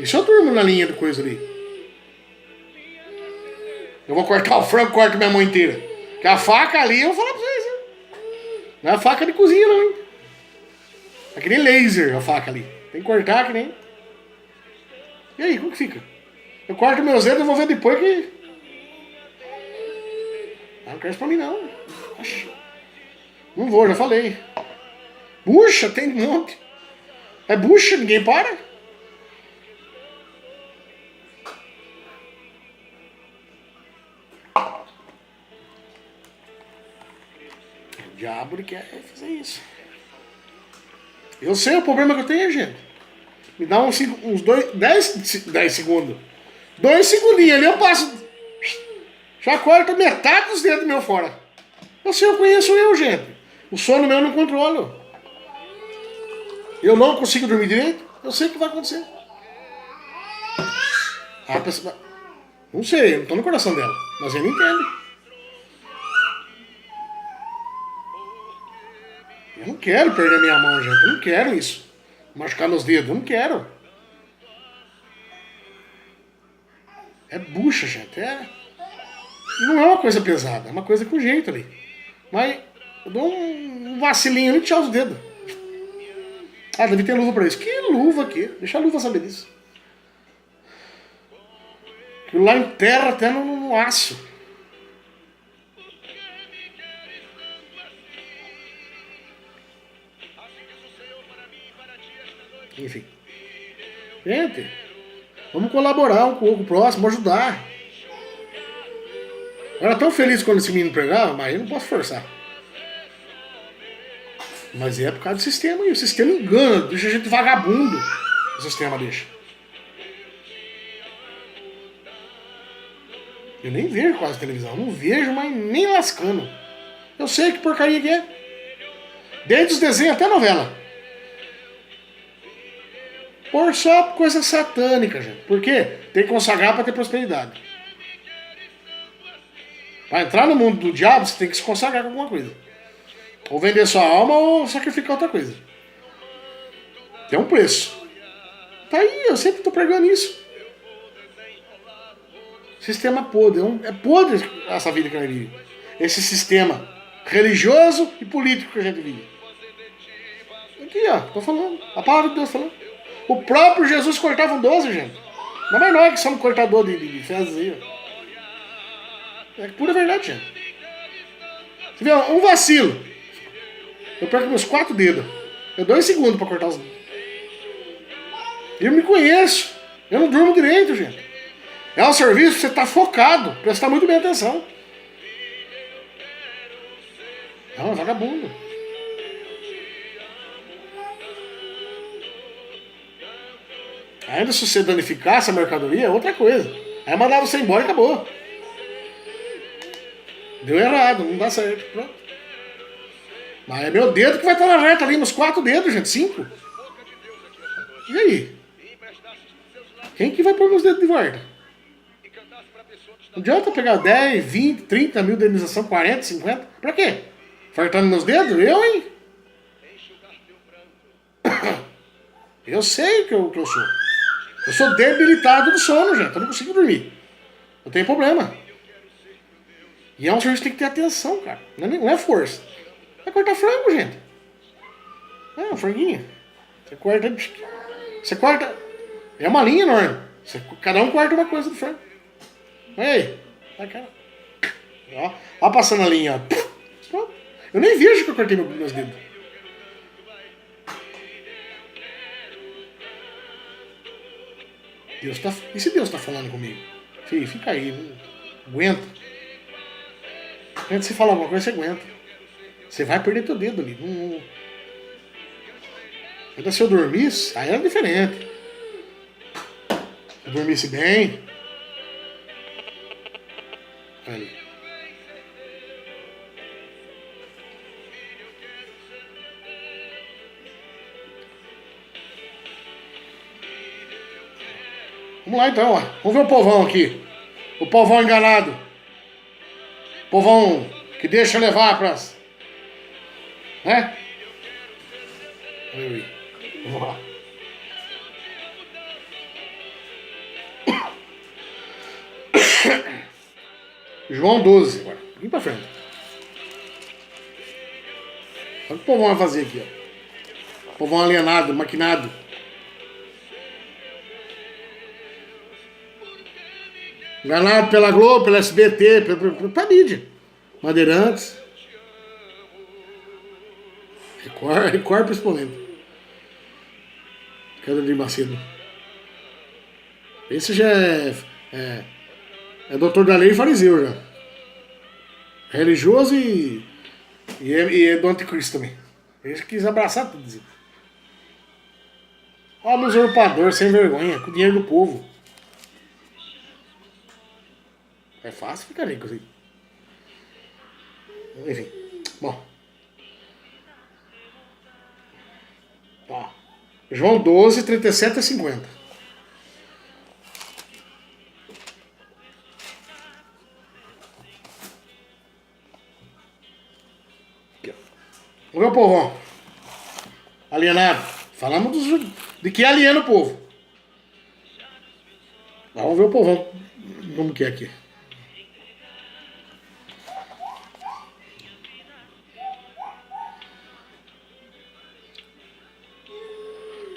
E se eu durmo na linha do coisa ali? Eu vou cortar o frango, corto minha mão inteira. Porque a faca ali, eu vou falar pra vocês, hein? Não é faca de cozinha, não, hein? É que nem laser a faca ali. Tem que cortar que nem. E aí, como que fica? Eu corto meus dedos e vou ver depois que. Ah, não quero isso pra mim, não. Não vou, já falei. Bucha, tem um monte. É bucha, ninguém para. O diabo ele quer fazer isso. Eu sei o problema que eu tenho, gente. Me dá uns 10 segundos. 2 segundinhos ali eu passo. Já corta metade dos dedos meu fora. Eu sei, eu conheço eu, gente. O sono meu eu não controlo. Eu não consigo dormir direito. Eu sei o que vai acontecer. A pessoa... Não sei, eu não tô no coração dela. Mas ele entende. Eu não quero perder minha mão, gente. Eu não quero isso. Machucar meus dedos. Eu não quero. É bucha, gente. Não é uma coisa pesada. É uma coisa com jeito ali. Mas eu dou um vacilinho ali e tchau os dedos. Ah, deve ter luva pra isso. Que luva aqui? Deixa a luva saber disso. Aquilo lá enterra até no aço. Enfim. Gente, vamos colaborar um com o próximo, ajudar. Eu era tão feliz quando esse menino pregava, mas eu não posso forçar. Mas é por causa do sistema, e o sistema engana, deixa a gente vagabundo. O sistema deixa. Eu nem vejo quase televisão, não vejo, mas nem lascando. Eu sei que porcaria que é. Desde os desenhos até a novela. Por só coisa satânica, gente. Por quê? Tem que consagrar para ter prosperidade. Para entrar no mundo do diabo, você tem que se consagrar com alguma coisa. Ou vender sua alma ou sacrificar outra coisa. Tem um preço. Tá aí, eu sempre tô pregando isso. Sistema podre. É podre essa vida que a gente vive. Esse sistema religioso e político que a gente vive. Aqui, ó, tô falando. A palavra de Deus falando. O próprio Jesus cortava um 12, gente. Não é nós que somos cortador de fezes aí, ó. É pura verdade, gente. Você vê, um vacilo. Eu perco meus 4 dedos. Eu 2 segundos pra cortar os dedos. Eu me conheço. Eu não durmo direito, gente. É um serviço que você tá focado. Prestar muito bem atenção. Não, é vagabundo. Ainda se você danificar essa mercadoria, é outra coisa. Aí mandava você embora e acabou. Deu errado, não dá certo. Pronto. Mas é meu dedo que vai estar na reta ali, nos 4 dedos, gente, 5. E aí? Quem que vai pôr meus dedos de volta? Não adianta pegar 10, 20, 30 mil de indenização, 40, 50. Pra quê? Fartando meus dedos? Eu, hein? Eu sei que eu sou. Eu sou debilitado do sono, gente. Eu não consigo dormir. Eu tenho problema. E é um serviço que tem que ter atenção, cara. Não é força. Vai cortar frango, gente. É um franguinho. Você corta. Você corta. É uma linha enorme. Cada um corta uma coisa do frango. Olha aí. Ó, passando a linha. Pronto. Eu nem vejo que eu cortei meus dedos. E se Deus tá falando comigo? Filho, fica aí. Não aguenta. Antes de você falar alguma coisa, você aguenta. Você vai perder teu dedo ali. Ainda se eu dormisse, aí era diferente. Se eu dormisse bem. Ali. Vamos lá então, ó. Vamos ver o povão aqui. O povão enganado. O povão que deixa levar pras... Né? Vamos lá. João 12 agora. Vem pra frente. Olha o que o povão vai fazer aqui, ó. O povão alienado, maquinado. Enganado pela Globo, pela SBT, pela mídia. Bandeirantes. Record principalmente. Queda de Macedo. Esse já é doutor da lei e fariseu já. Religioso e é do anticristo também. Ele quis abraçar tudo isso. Olha o usurpador sem vergonha, com o dinheiro do povo. É fácil ficar rico assim. Enfim. Bom. Tá. João 12, 37 a 50. Aqui, ó. Vamos ver o povão. Alienado. Falamos de que aliena o povo. Vamos ver o povão. Como que é aqui.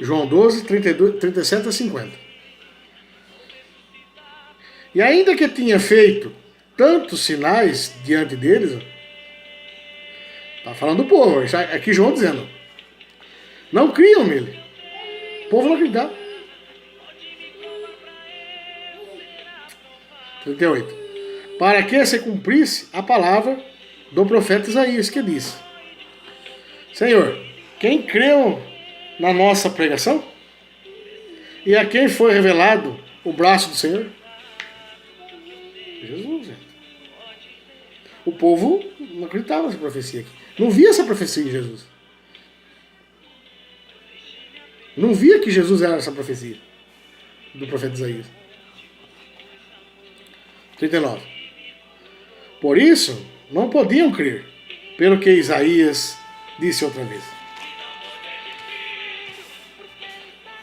João 12, 37 a 50. E ainda que tinha feito tantos sinais diante deles, está falando do povo, aqui João dizendo, não criam nele. O povo não acreditava. 38. Para que se cumprisse a palavra do profeta Isaías, que disse: Senhor, quem creu na nossa pregação? E a quem foi revelado o braço do Senhor? Jesus, gente. O povo não acreditava nessa profecia aqui. Não via essa profecia em Jesus. Não via que Jesus era essa profecia do profeta Isaías. 39. Por isso, não podiam crer, pelo que Isaías disse outra vez.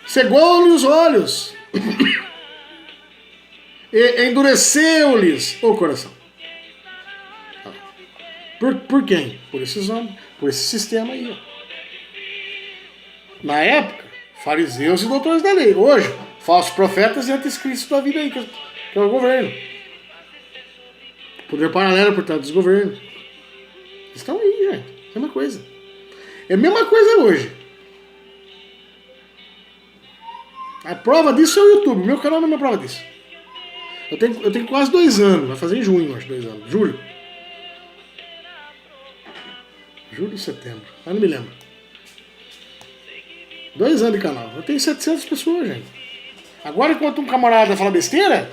Cegou-lhe os olhos e endureceu-lhes o coração. Por quem? Por esses homens, por esse sistema aí. Ó. Na época, fariseus e doutores da lei. Hoje, falsos profetas e anticristos da vida aí, que é o governo. Poder paralelo por trás dos governos. Estão aí, gente. Mesma coisa. É a mesma coisa hoje. A prova disso é o YouTube. Meu canal não é uma prova disso. Eu tenho quase 2 anos. Vai fazer em junho, acho, 2 anos. Julho. Julho, setembro. Eu não me lembro. 2 anos de canal. Eu tenho 700 pessoas, gente. Agora, enquanto um camarada fala besteira,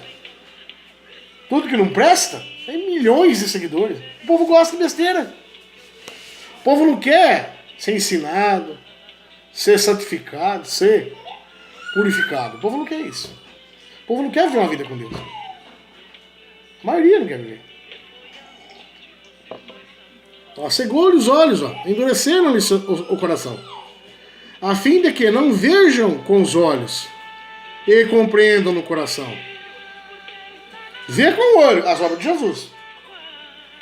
tudo que não presta, tem milhões de seguidores. O povo gosta de besteira. O povo não quer ser ensinado, ser santificado, ser purificado. O povo não quer isso. O povo não quer viver uma vida com Deus. A maioria não quer viver. Cegou-lhe os olhos, endureceram-lhe o coração, a fim de que não vejam com os olhos e compreendam no coração. Vê com o olho as obras de Jesus.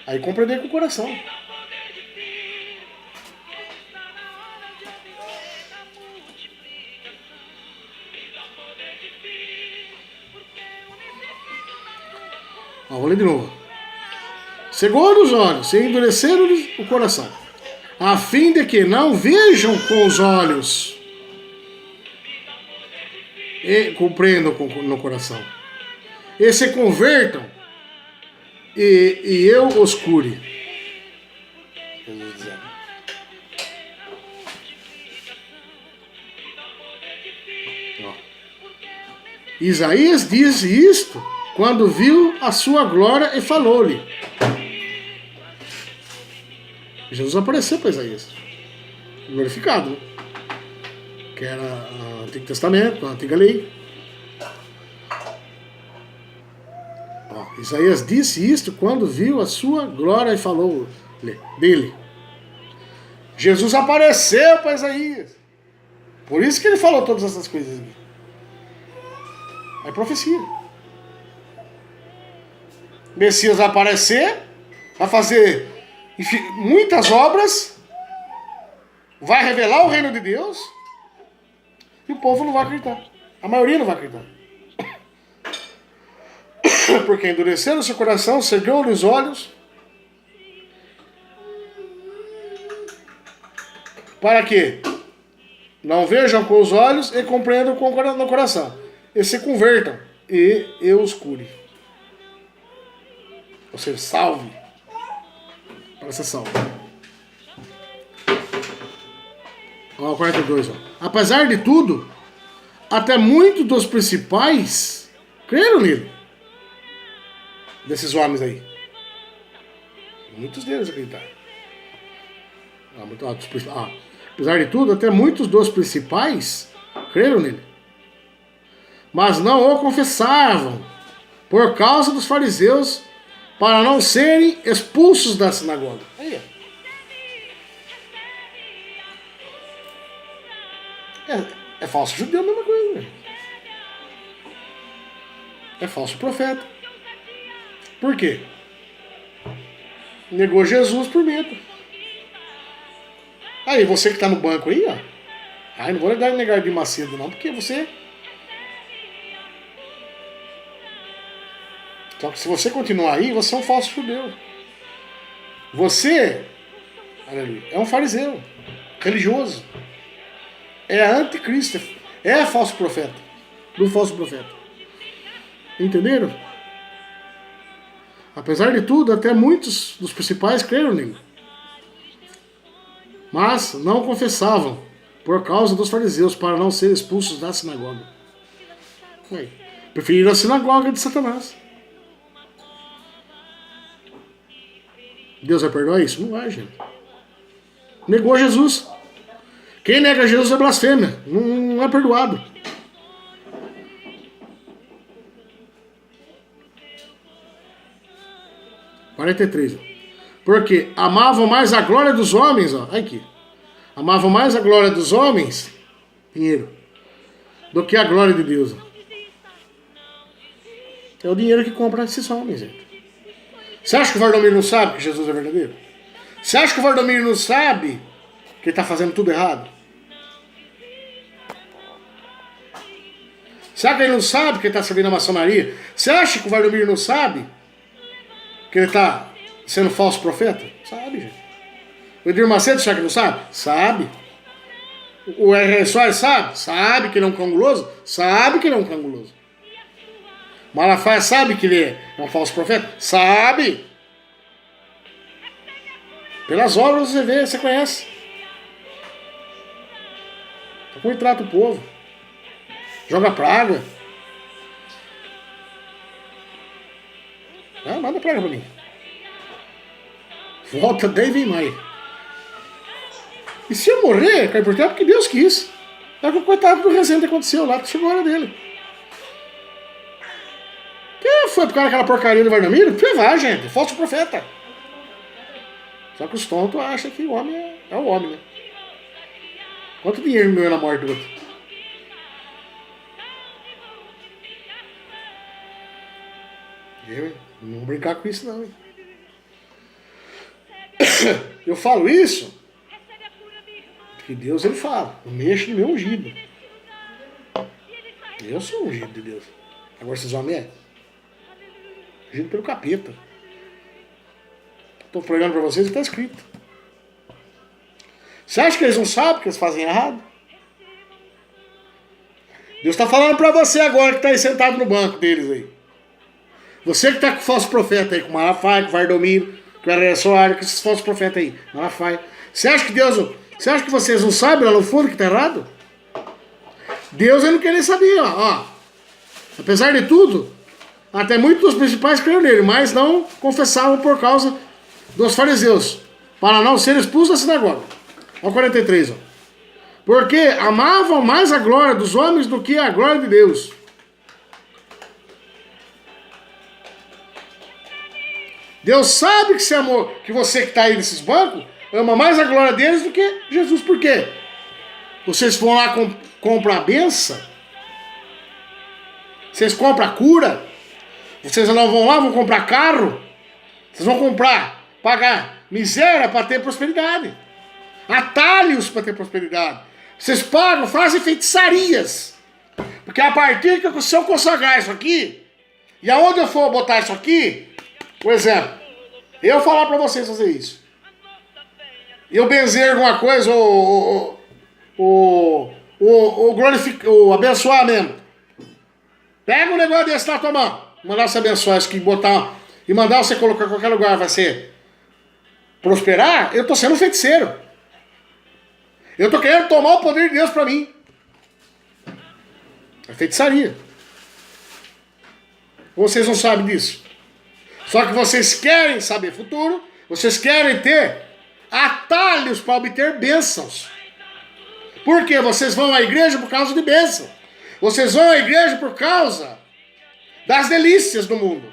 Aí compreender com o coração. Vou ler de novo. Cegou-lhe os olhos e endureceram-lhe o coração, a fim de que não vejam com os olhos e compreendam no coração, e se convertam e eu os cure. Isaías diz isto quando viu a sua glória e falou-lhe. Jesus apareceu para Isaías, glorificado, que era o Antigo Testamento, a Antiga Lei. Isaías disse isto quando viu a sua glória e falou dele. Jesus apareceu para Isaías. Por isso que ele falou todas essas coisas aqui. É profecia. O Messias vai aparecer, vai fazer muitas obras, vai revelar o reino de Deus, e o povo não vai acreditar. A maioria não vai acreditar. Porque endureceram o seu coração, cegou-lhe os olhos, para que não vejam com os olhos e compreendam com o coração, e se convertam, e eu os cure. Ou seja, salve, para ser salvo. Ó, 42, ó. Apesar de tudo, até muitos dos principais creram nele. Desses homens aí. Muitos deles acreditaram. Apesar de tudo, até muitos dos principais creram nele. Mas não o confessavam por causa dos fariseus, para não serem expulsos da sinagoga. Aí, é falso judeu, a mesma coisa. Né? É falso profeta. Por quê? Negou Jesus por medo. Aí, você que está no banco aí, ó. Ai, não vou negar de Macedo, não, porque você... Só que se você continuar aí, você é um falso judeu. Você, aleluia, é um fariseu, religioso. É anticristo, é falso profeta, do falso profeta. Entenderam? Apesar de tudo, até muitos dos principais creram nele. Mas não confessavam, por causa dos fariseus, para não serem expulsos da sinagoga. Preferiram a sinagoga de Satanás. Deus vai perdoar isso? Não vai, gente. Negou Jesus. Quem nega Jesus é blasfêmia. Não é perdoado. ó. 43. Porque amavam mais a glória dos homens, ó. Aqui. Amavam mais a glória dos homens, dinheiro, do que a glória de Deus. Ó. É o dinheiro que compra esses homens, gente. Você acha que o Valdomiro não sabe que Jesus é verdadeiro? Você acha que o Valdomiro não sabe que ele está fazendo tudo errado? Será que ele não sabe que ele está servindo a maçonaria? Você acha que o Valdomiro não sabe que ele está sendo falso profeta? Sabe, gente. O Edir Macedo, será que não sabe? Sabe. O R. Soares sabe? Sabe que ele é um canguloso? Sabe que ele é um canguloso. Malafaia sabe que ele é um falso profeta? Sabe. Pelas obras você vê, você conhece. Como ele trata o povo. Joga praga. Ah, manda praga pra mim. Volta daí e vem mais. E se eu morrer, cai por terra porque Deus quis. É o que o coitado do Rezende aconteceu lá, que chegou a hora dele. Quem foi por causa daquela porcaria do Varnamiro? Que vai, gente. Falso profeta. Só que os tontos acham que o homem é o homem, né? Quanto dinheiro me deu na morte do outro? Não vou brincar com isso, não. Hein? Eu falo isso porque Deus, ele fala. Não mexa no meu ungido. Eu sou ungido de Deus. Agora esses homens é ungido pelo capeta. Estou pregando para vocês e está escrito. Você acha que eles não sabem que eles fazem errado? Deus está falando para você agora que está aí sentado no banco deles aí. Você que está com falso profeta aí, com Malafaia, com Vardomiro, com R. Soares, com esses falsos profetas aí, Malafaia. Você acha que você acha que vocês não sabem lá no fundo que está errado? Deus, ele não quer nem saber, ó. Apesar de tudo, Até muitos dos principais creram nele, mas não confessavam por causa dos fariseus, para não ser expulsos da sinagoga. Olha o 43, ó. Porque amavam mais a glória dos homens do que a glória de Deus. Deus sabe que você amou, que você que está aí nesses bancos, ama mais a glória deles do que Jesus. Por quê? Vocês vão lá comprar a benção? Vocês compram a cura? Vocês não vão lá, vão comprar carro? Vocês vão pagar miséria para ter prosperidade. Atalhos para ter prosperidade. Vocês pagam, fazem feitiçarias. Porque a partir que se eu consagrar isso aqui, e aonde eu for botar isso aqui, por exemplo, eu falar para vocês fazer isso. Eu benzer alguma coisa, ou abençoar mesmo. Pega um negócio desse na tua mão. Mandar você abençoar isso aqui, botar e mandar você colocar em qualquer lugar, vai ser prosperar. Eu tô sendo um feiticeiro. Eu tô querendo tomar o poder de Deus para mim. É feitiçaria. Vocês não sabem disso. Só que vocês querem saber futuro, vocês querem ter atalhos para obter bênçãos. Por quê? Vocês vão à igreja por causa de bênção. Vocês vão à igreja por causa das delícias do mundo.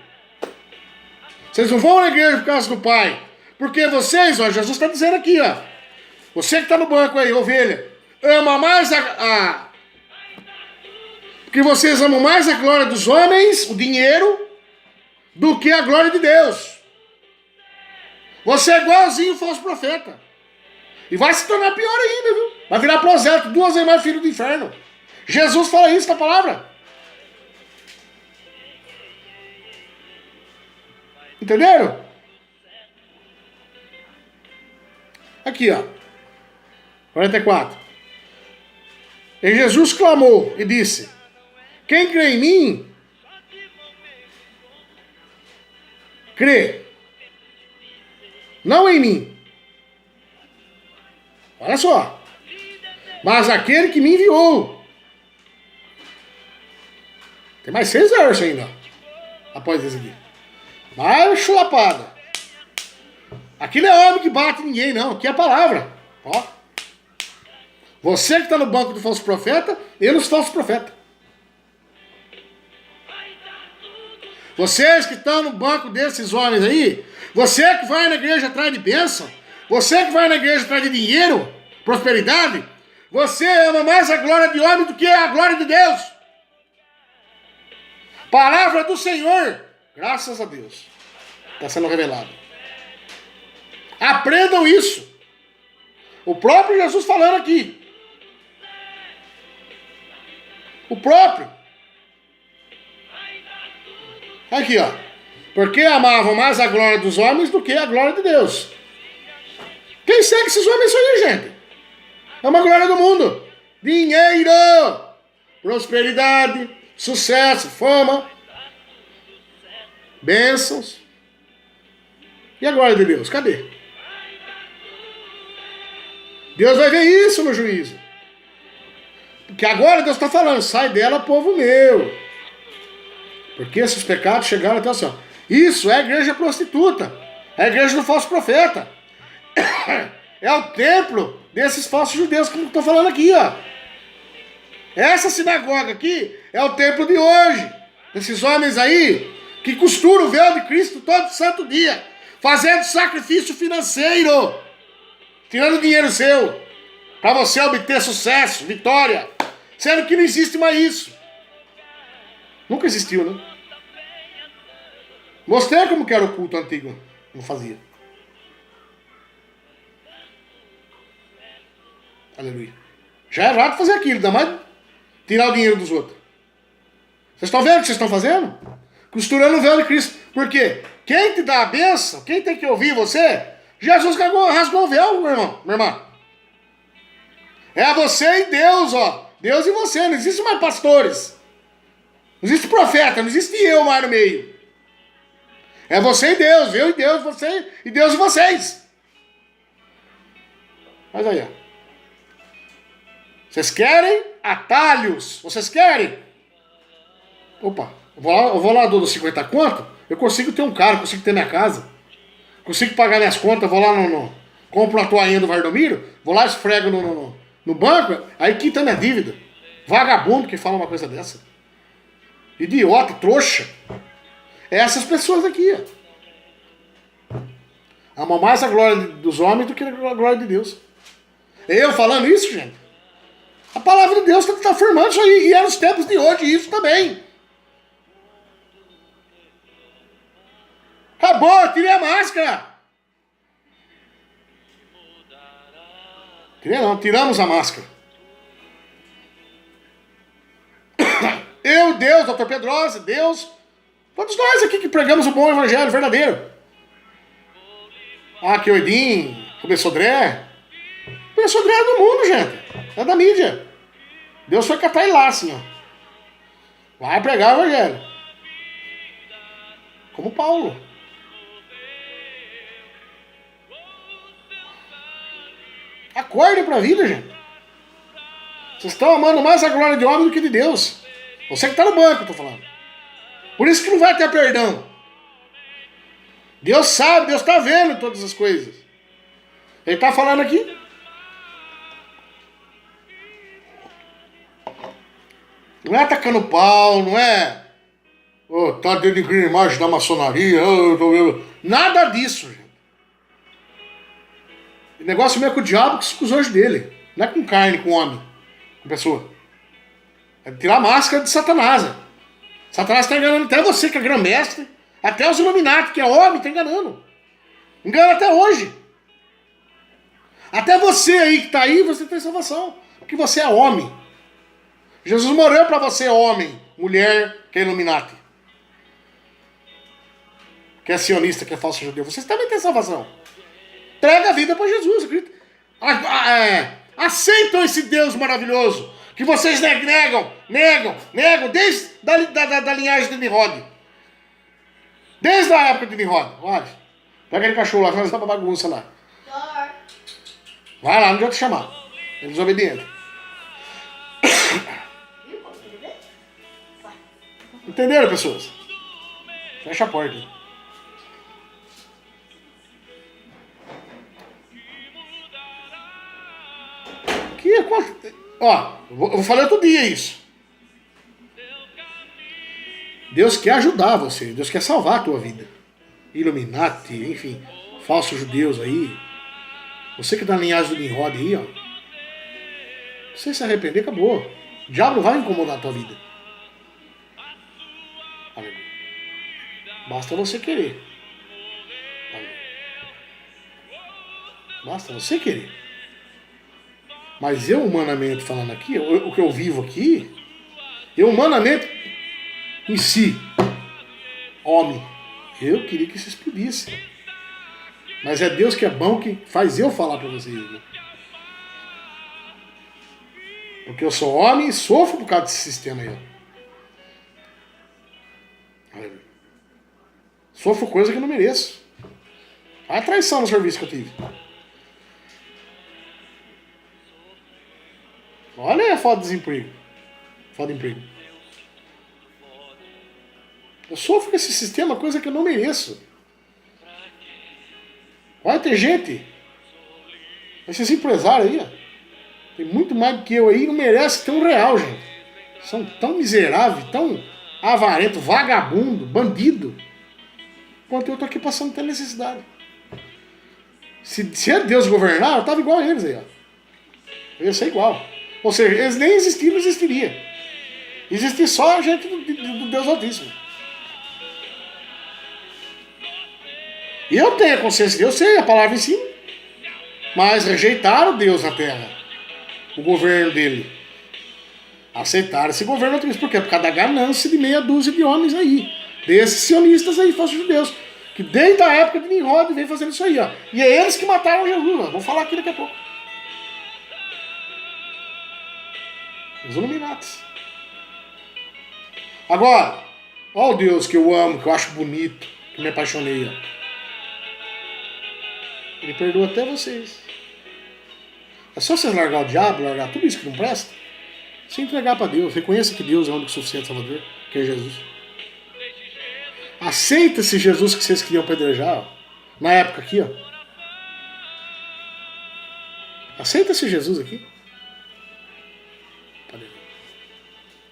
Vocês não vão à igreja por causa do Pai. Porque vocês, ó, Jesus está dizendo aqui, ó. Você que está no banco aí, ovelha, ama mais porque vocês amam mais a glória dos homens, o dinheiro, do que a glória de Deus. Você é igualzinho ao falso profeta. E vai se tornar pior ainda, viu? Vai virar prosélito, 2 vezes mais filho do inferno. Jesus fala isso na palavra. Entenderam? Aqui, ó. 44. E Jesus clamou e disse: quem crê em mim, crê, não em mim. Olha só. Mas aquele que me enviou. Tem mais 6 versos ainda. Após esse aqui. Mais chulapada. Aqui não é homem que bate ninguém, não. Aqui é a palavra. Ó. Você que está no banco do falso profeta, e nos falsos profetas. Vocês que estão no banco desses homens aí, você que vai na igreja atrás de bênção, você que vai na igreja atrás de dinheiro, prosperidade, você ama mais a glória de homem do que a glória de Deus. Palavra do Senhor, graças a Deus, está sendo revelado. Aprendam isso. O próprio Jesus falando aqui. O próprio. Aqui, ó. Porque amavam mais a glória dos homens do que a glória de Deus. Quem segue esses homens aí, gente? É uma glória do mundo. Dinheiro, prosperidade, sucesso, fama, bênçãos. E a glória de Deus? Cadê? Deus vai ver isso no juízo. Porque agora Deus está falando, sai dela, povo meu. Porque esses pecados chegaram até assim, ó. Isso é a igreja prostituta. É a igreja do falso profeta. É o templo desses falsos judeus que eu estou falando aqui, ó. Essa sinagoga aqui é o templo de hoje. Esses homens aí que costuram o véu de Cristo todo santo dia. Fazendo sacrifício financeiro. Tirando dinheiro seu. Para você obter sucesso, vitória. Sendo que não existe mais isso. Nunca existiu, né? Mostrei como que era o culto antigo. Não fazia. Aleluia. Já é errado fazer aquilo, ainda mais tirar o dinheiro dos outros. Vocês estão vendo o que vocês estão fazendo? Costurando o véu de Cristo. Por quê? Quem te dá a bênção, quem tem que ouvir você, Jesus rasgou o véu, meu irmão, minha irmã. É você e Deus, ó. Deus e você. Não existe mais pastores. Não existe profeta. Não existe eu mais no meio. É você e Deus. Eu e Deus, você e Deus e vocês. Mas aí, ó. Vocês querem atalhos? Vocês querem? Opa, Eu vou lá, dou 50 conto, eu consigo ter um carro, consigo ter minha casa, consigo pagar minhas contas, vou lá compro uma toalhinha do Vardomiro, vou lá, esfrego no banco, aí quita minha dívida. Vagabundo que fala uma coisa dessa. Idiota, trouxa. É essas pessoas aqui, ó. Amam mais a glória dos homens do que a glória de Deus. Eu falando isso, gente? A palavra de Deus está afirmando isso aí. E é nos tempos de hoje isso também. Acabou, tirei a máscara. Tirei não, tiramos a máscara. Eu, Deus, Dr. Pedrosa, Deus, todos nós aqui que pregamos o bom evangelho verdadeiro. Aqui o Edim, o Bessodré. O Bessodré é do mundo, gente. É da mídia. Deus foi catar ele lá, assim, ó. Vai pregar o evangelho. Como Paulo. Acorde pra vida, gente. Vocês estão amando mais a glória de homem do que de Deus. Você que está no banco, eu tô falando. Por isso que não vai ter perdão. Deus sabe, Deus está vendo todas as coisas. Ele está falando aqui. Não é atacando pau, não é... Oh, tá denigrindo a imagem da maçonaria. Nada disso, gente. O negócio meio com o diabo que se acusou hoje dele. Não é com carne, com homem, com pessoa. É tirar a máscara de Satanás. Né? Satanás está enganando até você, que é grão-mestre. Até os Illuminati, que é homem, está enganando. Engana até hoje. Até você aí que está aí, você tem salvação. Porque você é homem. Jesus morreu para você, homem, mulher, que é Illuminati. Que é sionista, que é falso judeu. Vocês também têm salvação. Entrega a vida para Jesus. Acredita? Aceitam esse Deus maravilhoso. Que vocês negam, desde da linhagem de Nimrod. Desde a época de Nimrod. Olha, pega aquele cachorro lá, faz uma bagunça lá. Vai lá, não adianta chamar. É desobediente. Entenderam, pessoas? Fecha a porta. Ó, eu falei outro dia isso. Deus quer ajudar você, Deus quer salvar a tua vida. Illuminati, enfim, falsos judeus aí. Você que tá na linhagem do Nimrod aí, ó. Se você se arrepender, acabou. O diabo não vai incomodar a tua vida. Basta você querer. Basta você querer. Mas eu, humanamente falando aqui, o que eu vivo aqui, eu humanamente, em si, homem, eu queria que se explodisse. Mas é Deus que é bom que faz eu falar para vocês. Né? Porque eu sou homem e sofro por causa desse sistema aí. Ó. Sofro coisa que eu não mereço. Olha a traição no serviço que eu tive. Olha a falta de desemprego. Falta de emprego. Eu sofro com esse sistema, coisa que eu não mereço. Vai ter gente. Esses empresários aí, ó. Tem muito mais do que eu aí, não merece ter R$1, gente. São tão miseráveis, tão avarento, vagabundo, bandido. Enquanto eu tô aqui passando até necessidade. Se é Deus governar, eu tava igual a eles aí, ó. Eu ia ser igual. Ou seja, eles nem existiam, não existiria. Existia só a gente do Deus Altíssimo. E eu tenho a consciência de Deus, sei a palavra em si. Mas rejeitaram Deus na terra. O governo dele. Aceitaram esse governo altíssimo. Por quê? Por causa da ganância de meia dúzia de homens aí. Desses sionistas aí, falsos judeus. Que desde a época de Nimrod vem fazendo isso aí, ó. E é eles que mataram Jesus, ó. Vou falar aqui daqui a pouco. Os Illuminatis. Agora, ó o Deus que eu amo, que eu acho bonito, que me apaixonei, ó. Ele perdoa até vocês. É só vocês largar o diabo, largar tudo isso que não presta, se entregar para Deus. Reconheça que Deus é o único suficiente Salvador, que é Jesus. Aceita esse Jesus que vocês queriam apedrejar, ó. Na época aqui, ó. Aceita esse Jesus aqui.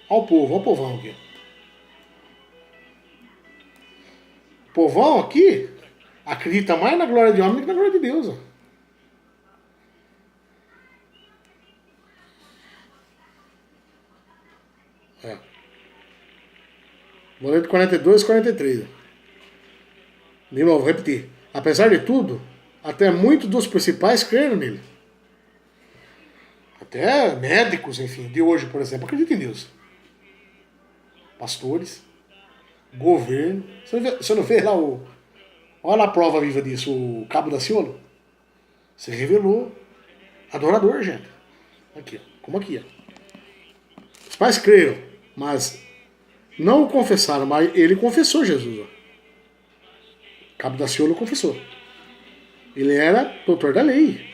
Olha o povo, olha o povão aqui. O povão aqui acredita mais na glória de homem do que na glória de Deus, ó. É. Vou ler de 42 e 43. De novo, vou repetir. Apesar de tudo, até muitos dos principais creram nele. Até médicos, enfim, de hoje, por exemplo, acreditam em Deus. Pastores, governo. Você não vê lá o... Olha a prova viva disso, o Cabo da Ciolo. Se revelou adorador, gente. Aqui, ó. Como aqui, ó. Os pais creram, mas não o confessaram, mas ele confessou Jesus, ó. Cabo da Ciolo confessou. Ele era doutor da lei.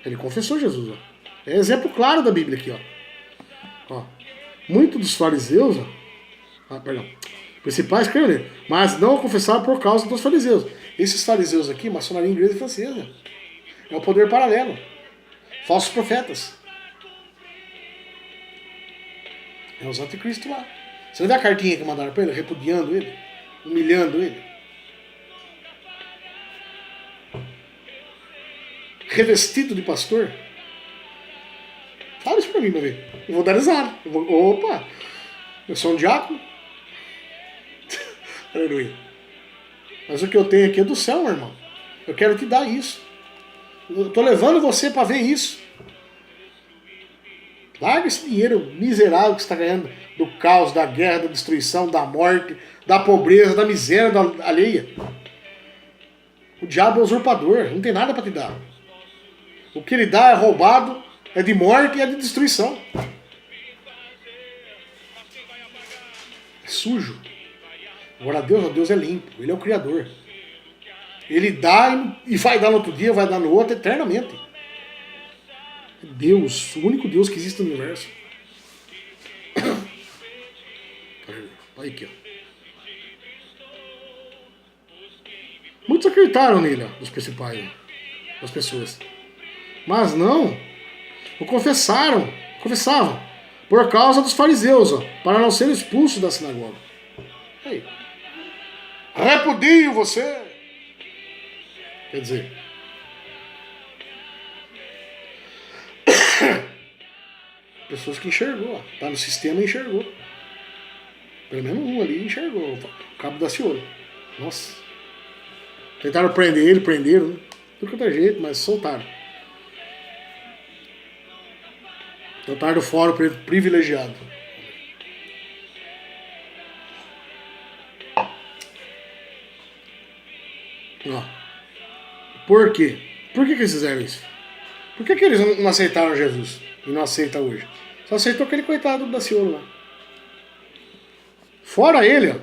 Ele confessou Jesus, ó. É exemplo claro da Bíblia aqui, ó. Muitos dos fariseus, principais creram nele, mas não o confessaram por causa dos fariseus. Esses fariseus aqui, maçonaria inglesa e francesa. É o poder paralelo. Falsos profetas. É os anticristos lá. Você não vê a cartinha que mandaram para ele, repudiando ele, humilhando ele? Revestido de pastor? Fala isso pra mim, meu ver. Eu vou dar risada. Opa! Eu sou um diácono. Aleluia. Mas o que eu tenho aqui é do céu, meu irmão. Eu quero te dar isso. Eu tô levando você para ver isso. Larga esse dinheiro miserável que você está ganhando do caos, da guerra, da destruição, da morte, da pobreza, da miséria da alheia. O diabo é usurpador, não tem nada para te dar. O que ele dá é roubado, é de morte e é de destruição. É sujo. Agora Deus é limpo, Ele é o Criador. Ele dá e vai dar no outro dia, vai dar no outro eternamente. É Deus, o único Deus que existe no universo. Olha aqui, ó. Muitos acreditaram nele, ó, os principais, ó, as pessoas. Mas não o confessavam, por causa dos fariseus, ó, para não ser expulsos da sinagoga. Ei, repudio você. Quer dizer, pessoas que enxergou, ó, tá no sistema e enxergou. Pelo menos um ali enxergou, o Cabo da Ciolo. Nossa. Tentaram prender ele, prenderam, né? Tudo quanto é jeito, mas soltaram. Tentaram do fórum privilegiado. Ó. Por quê? Por que eles fizeram isso? Por que eles não aceitaram Jesus e não aceitam hoje? Só aceitou aquele coitado da Ciolo lá. Fora ele, ó,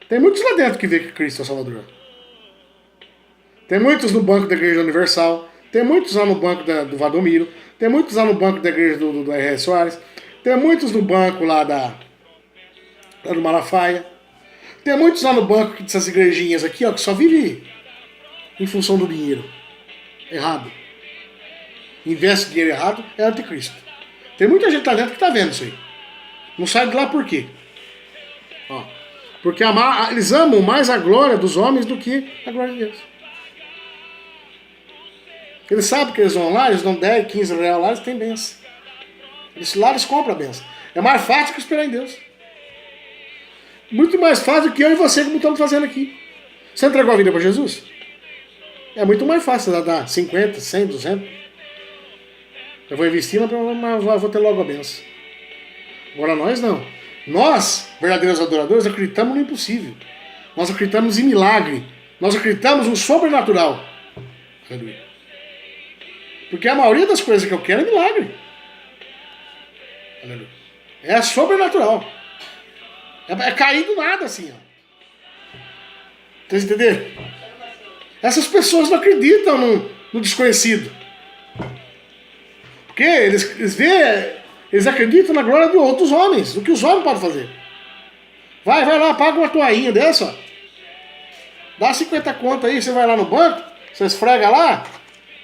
tem muitos lá dentro que vê que Cristo é o Salvador. Tem muitos no banco da Igreja Universal, tem muitos lá no banco do Valdomiro, tem muitos lá no banco da Igreja do R.R. Soares, tem muitos no banco lá do Malafaia, tem muitos lá no banco dessas igrejinhas aqui, ó, que só vive em função do dinheiro. Errado. Investe dinheiro errado, é anticristo. Tem muita gente lá dentro que tá vendo isso aí. Não sai de lá por quê? Ó, porque eles amam mais a glória dos homens do que a glória de Deus. Eles sabem que eles vão lá, eles dão 10, 15 reais lá, eles têm bênção. Eles compram a bênção. É mais fácil que esperar em Deus. Muito mais fácil do que eu e você, como estamos fazendo aqui. Você entregou a vida para Jesus? É muito mais fácil dar 50, 100, 200. Eu vou investir, mas vou ter logo a bênção. Agora nós não. Nós, verdadeiros adoradores, acreditamos no impossível. Nós acreditamos em milagre. Nós acreditamos no sobrenatural. Aleluia. Porque a maioria das coisas que eu quero é milagre. Aleluia. É sobrenatural. É cair do nada assim, ó. Vocês entenderam? Essas pessoas não acreditam no desconhecido. Porque eles acreditam na glória de outros homens, do que os homens podem fazer. Vai lá, paga uma toalhinha dessa, ó. Dá 50 conto aí, você vai lá no banco, você esfrega lá,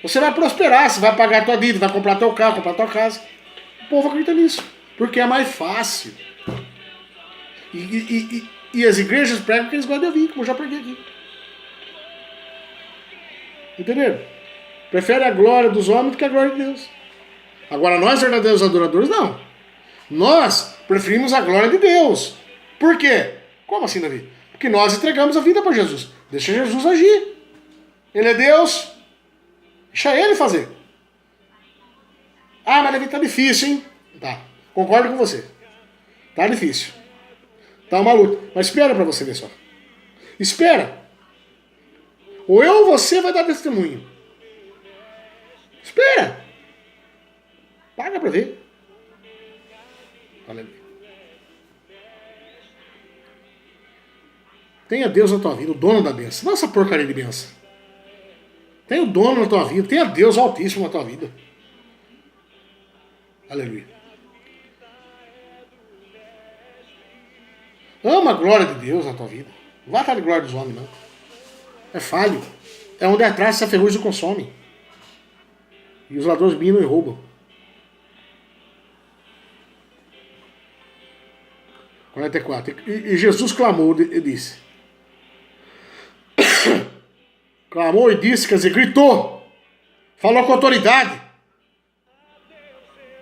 você vai prosperar, você vai pagar a tua dívida, vai comprar teu carro, comprar tua casa. O povo acredita nisso, porque é mais fácil. E as igrejas pregam que eles gostam de ouvir, como eu já preguei aqui. Entenderam? Prefere a glória dos homens do que a glória de Deus. Agora nós, verdadeiros adoradores, não. Nós preferimos a glória de Deus. Por quê? Como assim, Davi? Porque nós entregamos a vida para Jesus. Deixa Jesus agir. Ele é Deus. Deixa ele fazer. Ah, mas Davi, tá difícil, hein? Tá. Concordo com você. Tá difícil. Tá uma luta. Mas espera para você ver só. Espera. Ou eu ou você vai dar testemunho. Espera. Paga para ver. Aleluia. Tenha Deus na tua vida, o dono da bênção. Não essa porcaria de bênção. Tenha o dono na tua vida. Tenha Deus Altíssimo na tua vida. Aleluia. Ama a glória de Deus na tua vida. Não vai atrás de glória dos homens, não. É falho. É onde atrás se a ferrugem consome. E os ladrões minam e roubam. 44. E Jesus clamou e disse. Clamou e disse, quer dizer, gritou. Falou com autoridade.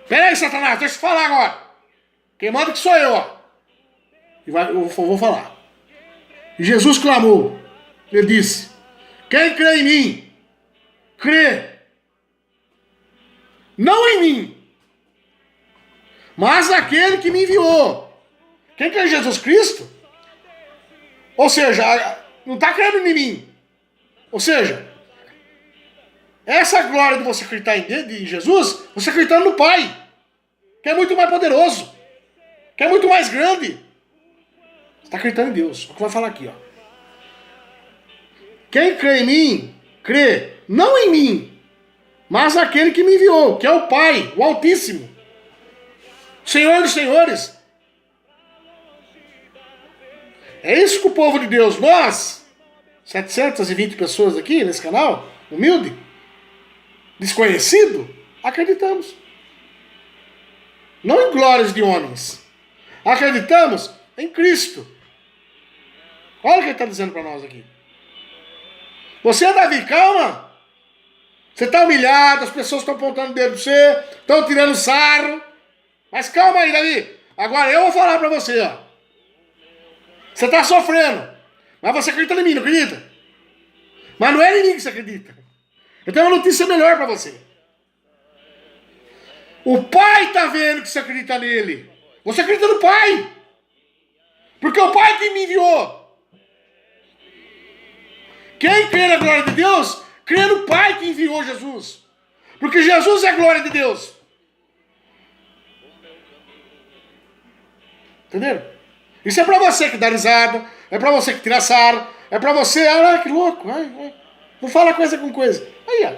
Peraí, Satanás, deixa eu falar agora. Quem manda que sou eu, ó. Eu vou falar. E Jesus clamou. Ele disse, quem crê em mim, crê. Não em mim, mas naquele que me enviou. Quem crê em Jesus Cristo? Ou seja, não está crendo em mim. Ou seja, essa glória de você acreditar em Jesus, você acreditando no Pai, que é muito mais poderoso, que é muito mais grande. Você está acreditando em Deus. É o que vai falar aqui, ó. Quem crê em mim, crê não em mim, mas naquele que me enviou, que é o Pai, o Altíssimo, Senhor dos Senhores. É isso que o povo de Deus, nós, 720 pessoas aqui nesse canal, humilde, desconhecido, acreditamos. Não em glórias de homens. Acreditamos em Cristo. Olha o que ele está dizendo para nós aqui. Você, Davi, calma. Você está humilhado, as pessoas estão apontando o dedo para você, estão tirando sarro. Mas calma aí, Davi. Agora eu vou falar para você, ó. Você está sofrendo, mas você acredita em mim, não acredita? Mas não é em mim que você acredita. Eu tenho uma notícia melhor para você. O Pai está vendo que você acredita nele. Você acredita no Pai. Porque o Pai que me enviou. Quem crê na glória de Deus, crê no Pai que enviou Jesus. Porque Jesus é a glória de Deus. Entenderam? Isso é pra você que dá risada, é pra você que tira sarro, é pra você, ah, que louco, não fala coisa com coisa. Aí, ó.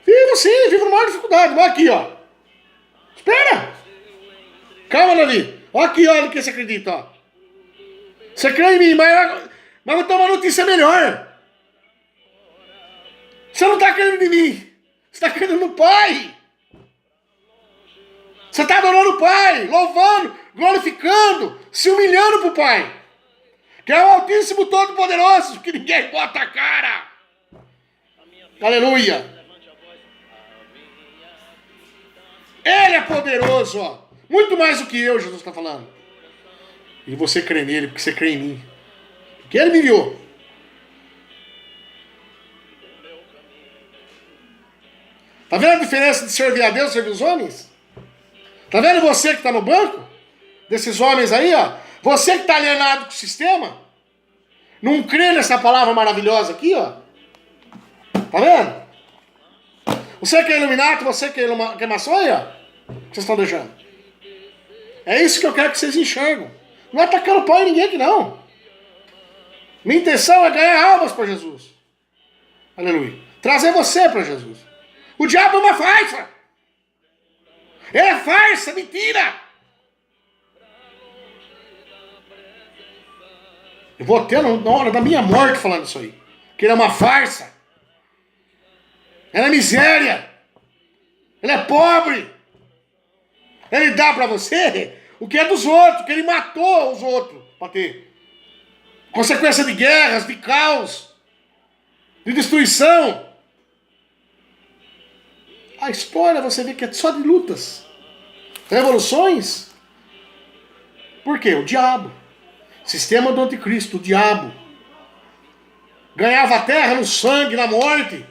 Vivo sim, vivo numa dificuldade, mas aqui, ó. Espera. Calma, Davi. Ó aqui, olha o que você acredita, ó. Você crê em mim, mas vou ter uma notícia melhor. Você não está crendo em mim, você está crendo no Pai. Você está adorando o Pai, louvando, glorificando, se humilhando para o Pai. Que é o Altíssimo Todo-Poderoso, que ninguém bota a cara. Aleluia. Ele é poderoso, ó. Muito mais do que eu, Jesus está falando. E você crê nele, porque você crê em mim. Porque ele me enviou. Tá vendo a diferença de servir a Deus e servir os homens? Tá vendo você que está no banco? Desses homens aí, ó. Você que está alienado com o sistema. Não crê nessa palavra maravilhosa aqui, ó. Tá vendo? Você que é iluminado, você que é maçom aí, ó. O que vocês estão deixando? É isso que eu quero que vocês enxergam. Não é atacando pau em ninguém aqui, não. Minha intenção é ganhar almas para Jesus. Aleluia. Trazer você para Jesus. O diabo é uma farsa. É farsa, mentira. Eu vou ter na hora da minha morte falando isso aí. Que ele é uma farsa. Ele é miséria. Ele é pobre. Ele dá pra você o que é dos outros, que ele matou os outros pra ter. Consequência de guerras, de caos, de destruição. A história você vê que é só de lutas, revoluções. Por quê? O diabo. Sistema do anticristo, o diabo. Ganhava a terra no sangue, na morte.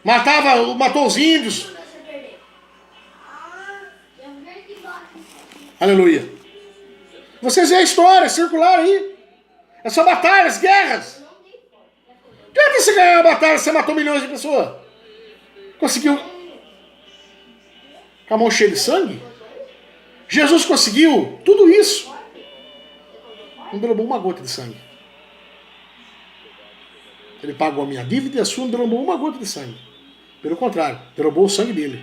Matou os índios. Aleluia. Vocês veem a história circular aí. É só batalhas, guerras. Que adianta você ganhar uma batalha, você matou milhões de pessoas? Conseguiu com a mão cheia de sangue? Jesus conseguiu tudo isso. Não derramou uma gota de sangue. Ele pagou a minha dívida e a sua, não derramou uma gota de sangue. Pelo contrário, derramou o sangue dele.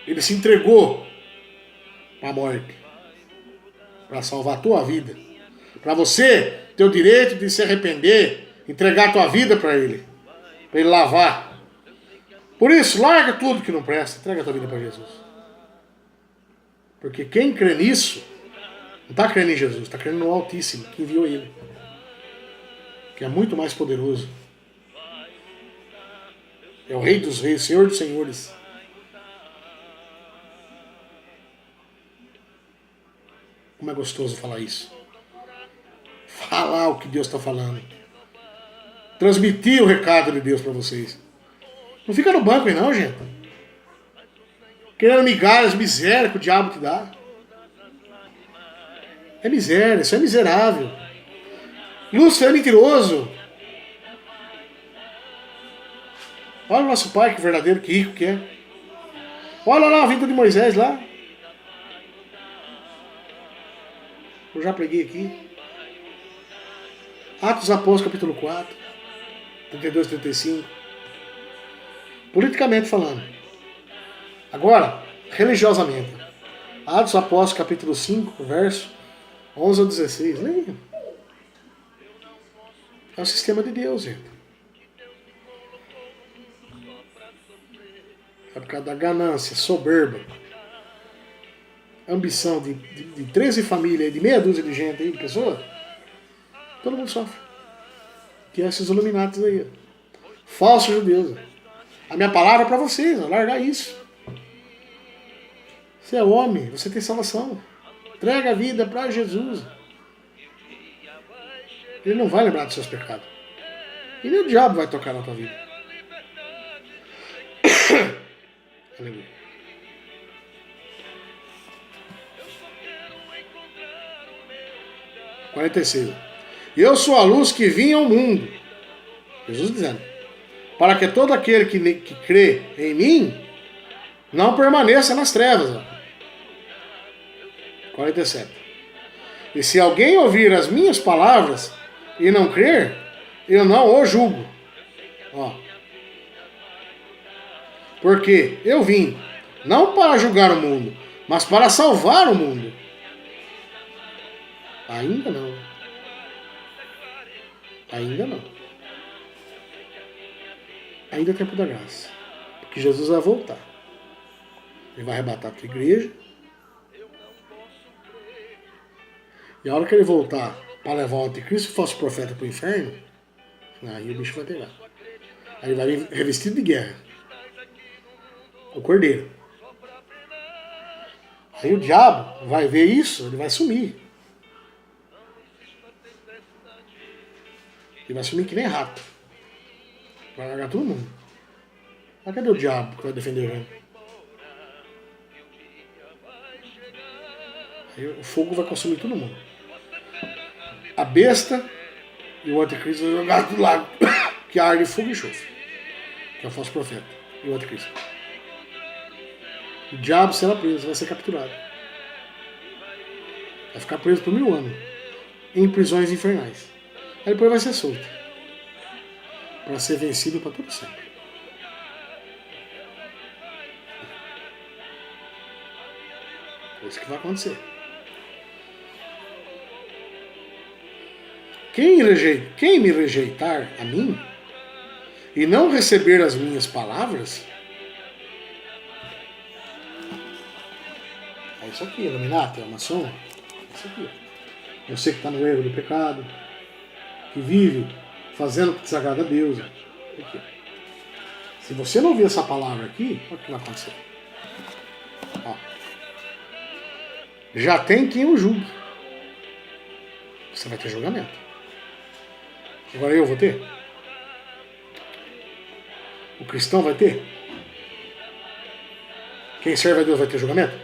Ele se entregou para a morte, para salvar a tua vida, para você ter o direito de se arrepender, entregar a tua vida para ele lavar. Por isso, larga tudo que não presta, entrega a tua vida para Jesus. Porque quem crê nisso, não está crendo em Jesus, está crendo no Altíssimo, que enviou ele, que é muito mais poderoso. É o Rei dos Reis, Senhor dos Senhores. Como é gostoso falar isso. Falar o que Deus está falando. Transmitir o recado de Deus para vocês. Não fica no banco aí não, gente. Querendo migalhas, miséria que o diabo te dá. É miséria, isso é miserável. Lúcifer é mentiroso. Olha o nosso pai, que verdadeiro, que rico que é. Olha lá a vida de Moisés lá. Eu já preguei aqui. Atos dos Apóstolos, capítulo 4, 32 e 35. Politicamente falando. Agora, religiosamente. Atos dos Apóstolos, capítulo 5, verso 11 a 16. Leia. É o sistema de Deus, gente. É por causa da ganância, soberba, ambição de 13 famílias, de meia dúzia de gente aí, de pessoas. Todo mundo sofre. Que é esses iluminados aí. Falsos judeus. A minha palavra é para vocês, largar isso. Você é homem, você tem salvação. Entrega a vida para Jesus. Ele não vai lembrar dos seus pecados. E nem o diabo vai tocar na tua vida. Aleluia. (46) 46. Eu sou a luz que vinha ao mundo. Jesus dizendo. Para que todo aquele que crê em mim não permaneça nas trevas. 47. E se alguém ouvir as minhas palavras e não crer, eu não o julgo. Ó. Porque eu vim não para julgar o mundo, mas para salvar o mundo. Ainda não. Ainda não. Ainda é tempo da graça. Porque Jesus vai voltar. Ele vai arrebatar a tua igreja. E a hora que ele voltar para levar o anticristo e falso profeta para o inferno, aí o bicho vai pegar. Aí ele vai vir revestido de guerra. O cordeiro. Aí o diabo vai ver isso, ele vai sumir. Ele vai sumir que nem rato. Vai largar todo mundo. Mas cadê o diabo que vai defender o reino? Aí o fogo vai consumir todo mundo. A besta e o anticristo vão jogar do lago, que arde fogo e enxofre. Que é o falso profeta e o anticristo. O diabo será preso, vai ser capturado. Vai ficar preso por 1000 anos. Em prisões infernais. Aí depois vai ser solto. Para ser vencido para todo sempre. É isso que vai acontecer. Quem me rejeitar a mim e não receber as minhas palavras, é isso aqui, Illuminati, é uma maçom, é isso aqui. Você que está no erro do pecado, que vive fazendo o que desagrada a Deus. Aqui. Se você não ouvir essa palavra aqui, olha o que vai acontecer. Ó. Já tem quem o julgue. Você vai ter julgamento. Agora eu vou ter? O cristão vai ter? Quem serve a Deus vai ter julgamento?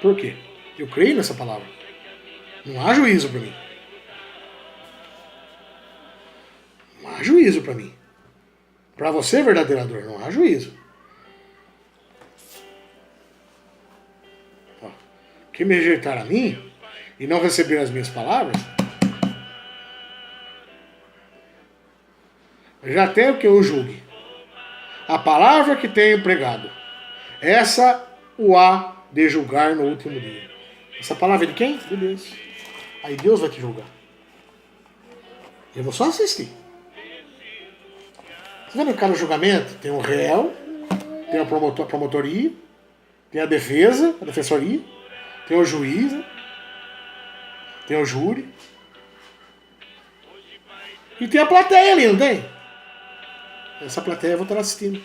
Por quê? Eu creio nessa palavra. Não há juízo para mim. Não há juízo para mim. Para você, verdadeiro dor, não há juízo. Ó, quem me rejeitar a mim e não receber as minhas palavras, já tem o que eu julgue. A palavra que tenho pregado, essa o há de julgar no último dia. Essa palavra é de quem? De Deus. Aí Deus vai te julgar. Eu vou só assistir. Você vê no cara do julgamento? Tem o réu, tem a promotoria, tem a defesa, a defensoria, tem o juiz, tem o júri. E tem a plateia ali, não tem? Essa plateia eu vou estar assistindo.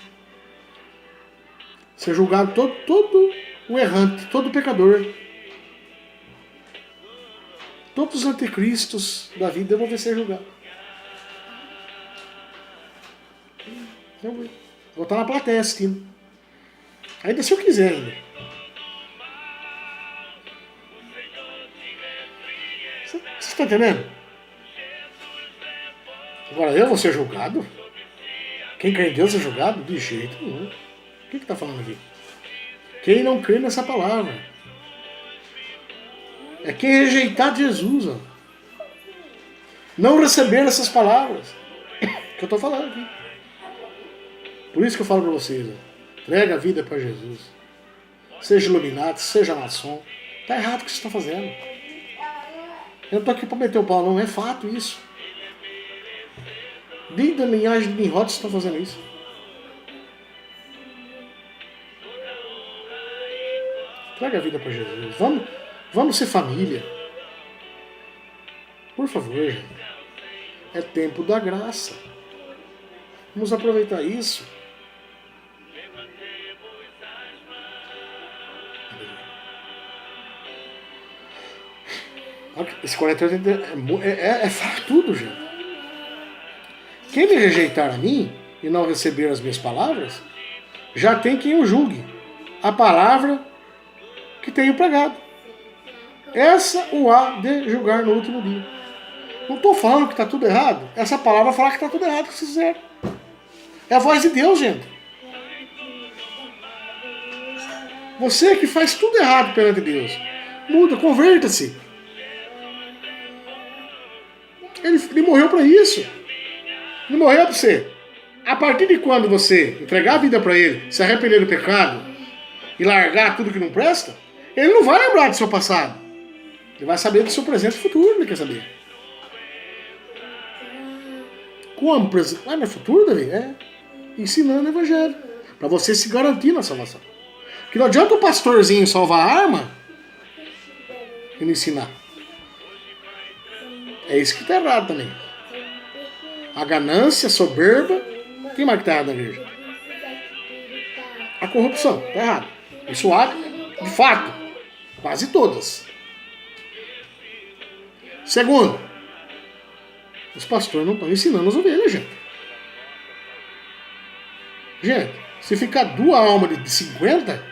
Ser julgado todo o errante, todo o pecador. Todos os anticristos da vida eu vou ver ser julgado. Eu vou estar na plateia assistindo. Ainda se eu quiser ainda. Você está entendendo? Agora eu vou ser julgado? Quem crê em Deus é julgado? De jeito nenhum. O que está falando aqui? Quem não crê nessa palavra. É quem rejeitar Jesus. Ó. Não receber essas palavras. Que eu estou falando aqui. Por isso que eu falo para vocês. Ó. Entrega a vida para Jesus. Seja iluminado, seja maçom. Está errado o que vocês estão fazendo. Eu não estou aqui para meter o pau, não. É fato isso. Desde da linhagem de Nimrod vocês estão fazendo isso. Traga a vida para Jesus. Vamos ser família. Por favor, gente. É tempo da graça. Vamos aproveitar isso. Esse 48 é tudo, gente. Quem me rejeitar a mim e não receber as minhas palavras, já tem quem o julgue. A palavra que tenho pregado. Essa o há de julgar no último dia. Não estou falando que está tudo errado. Essa palavra fala que está tudo errado que vocês fizeram. É a voz de Deus, gente. Você que faz tudo errado perante Deus. Muda, converta-se. Ele morreu para isso. Ele morreu para você. A partir de quando você entregar a vida para Ele, se arrepender do pecado e largar tudo que não presta, Ele não vai lembrar do seu passado. Ele vai saber do seu presente e futuro, ele quer saber. Como? Ah, não é futuro, Davi? É. Ensinando o Evangelho. Para você se garantir na salvação. Porque não adianta o pastorzinho salvar a arma e não ensinar. É isso que está errado também. A ganância, a soberba. Quem mais que está errado na igreja? A corrupção. Está errado. Isso há, de fato, quase todas. Segundo, os pastores não estão ensinando as ovelhas, gente. Gente, se ficar duas almas de 50,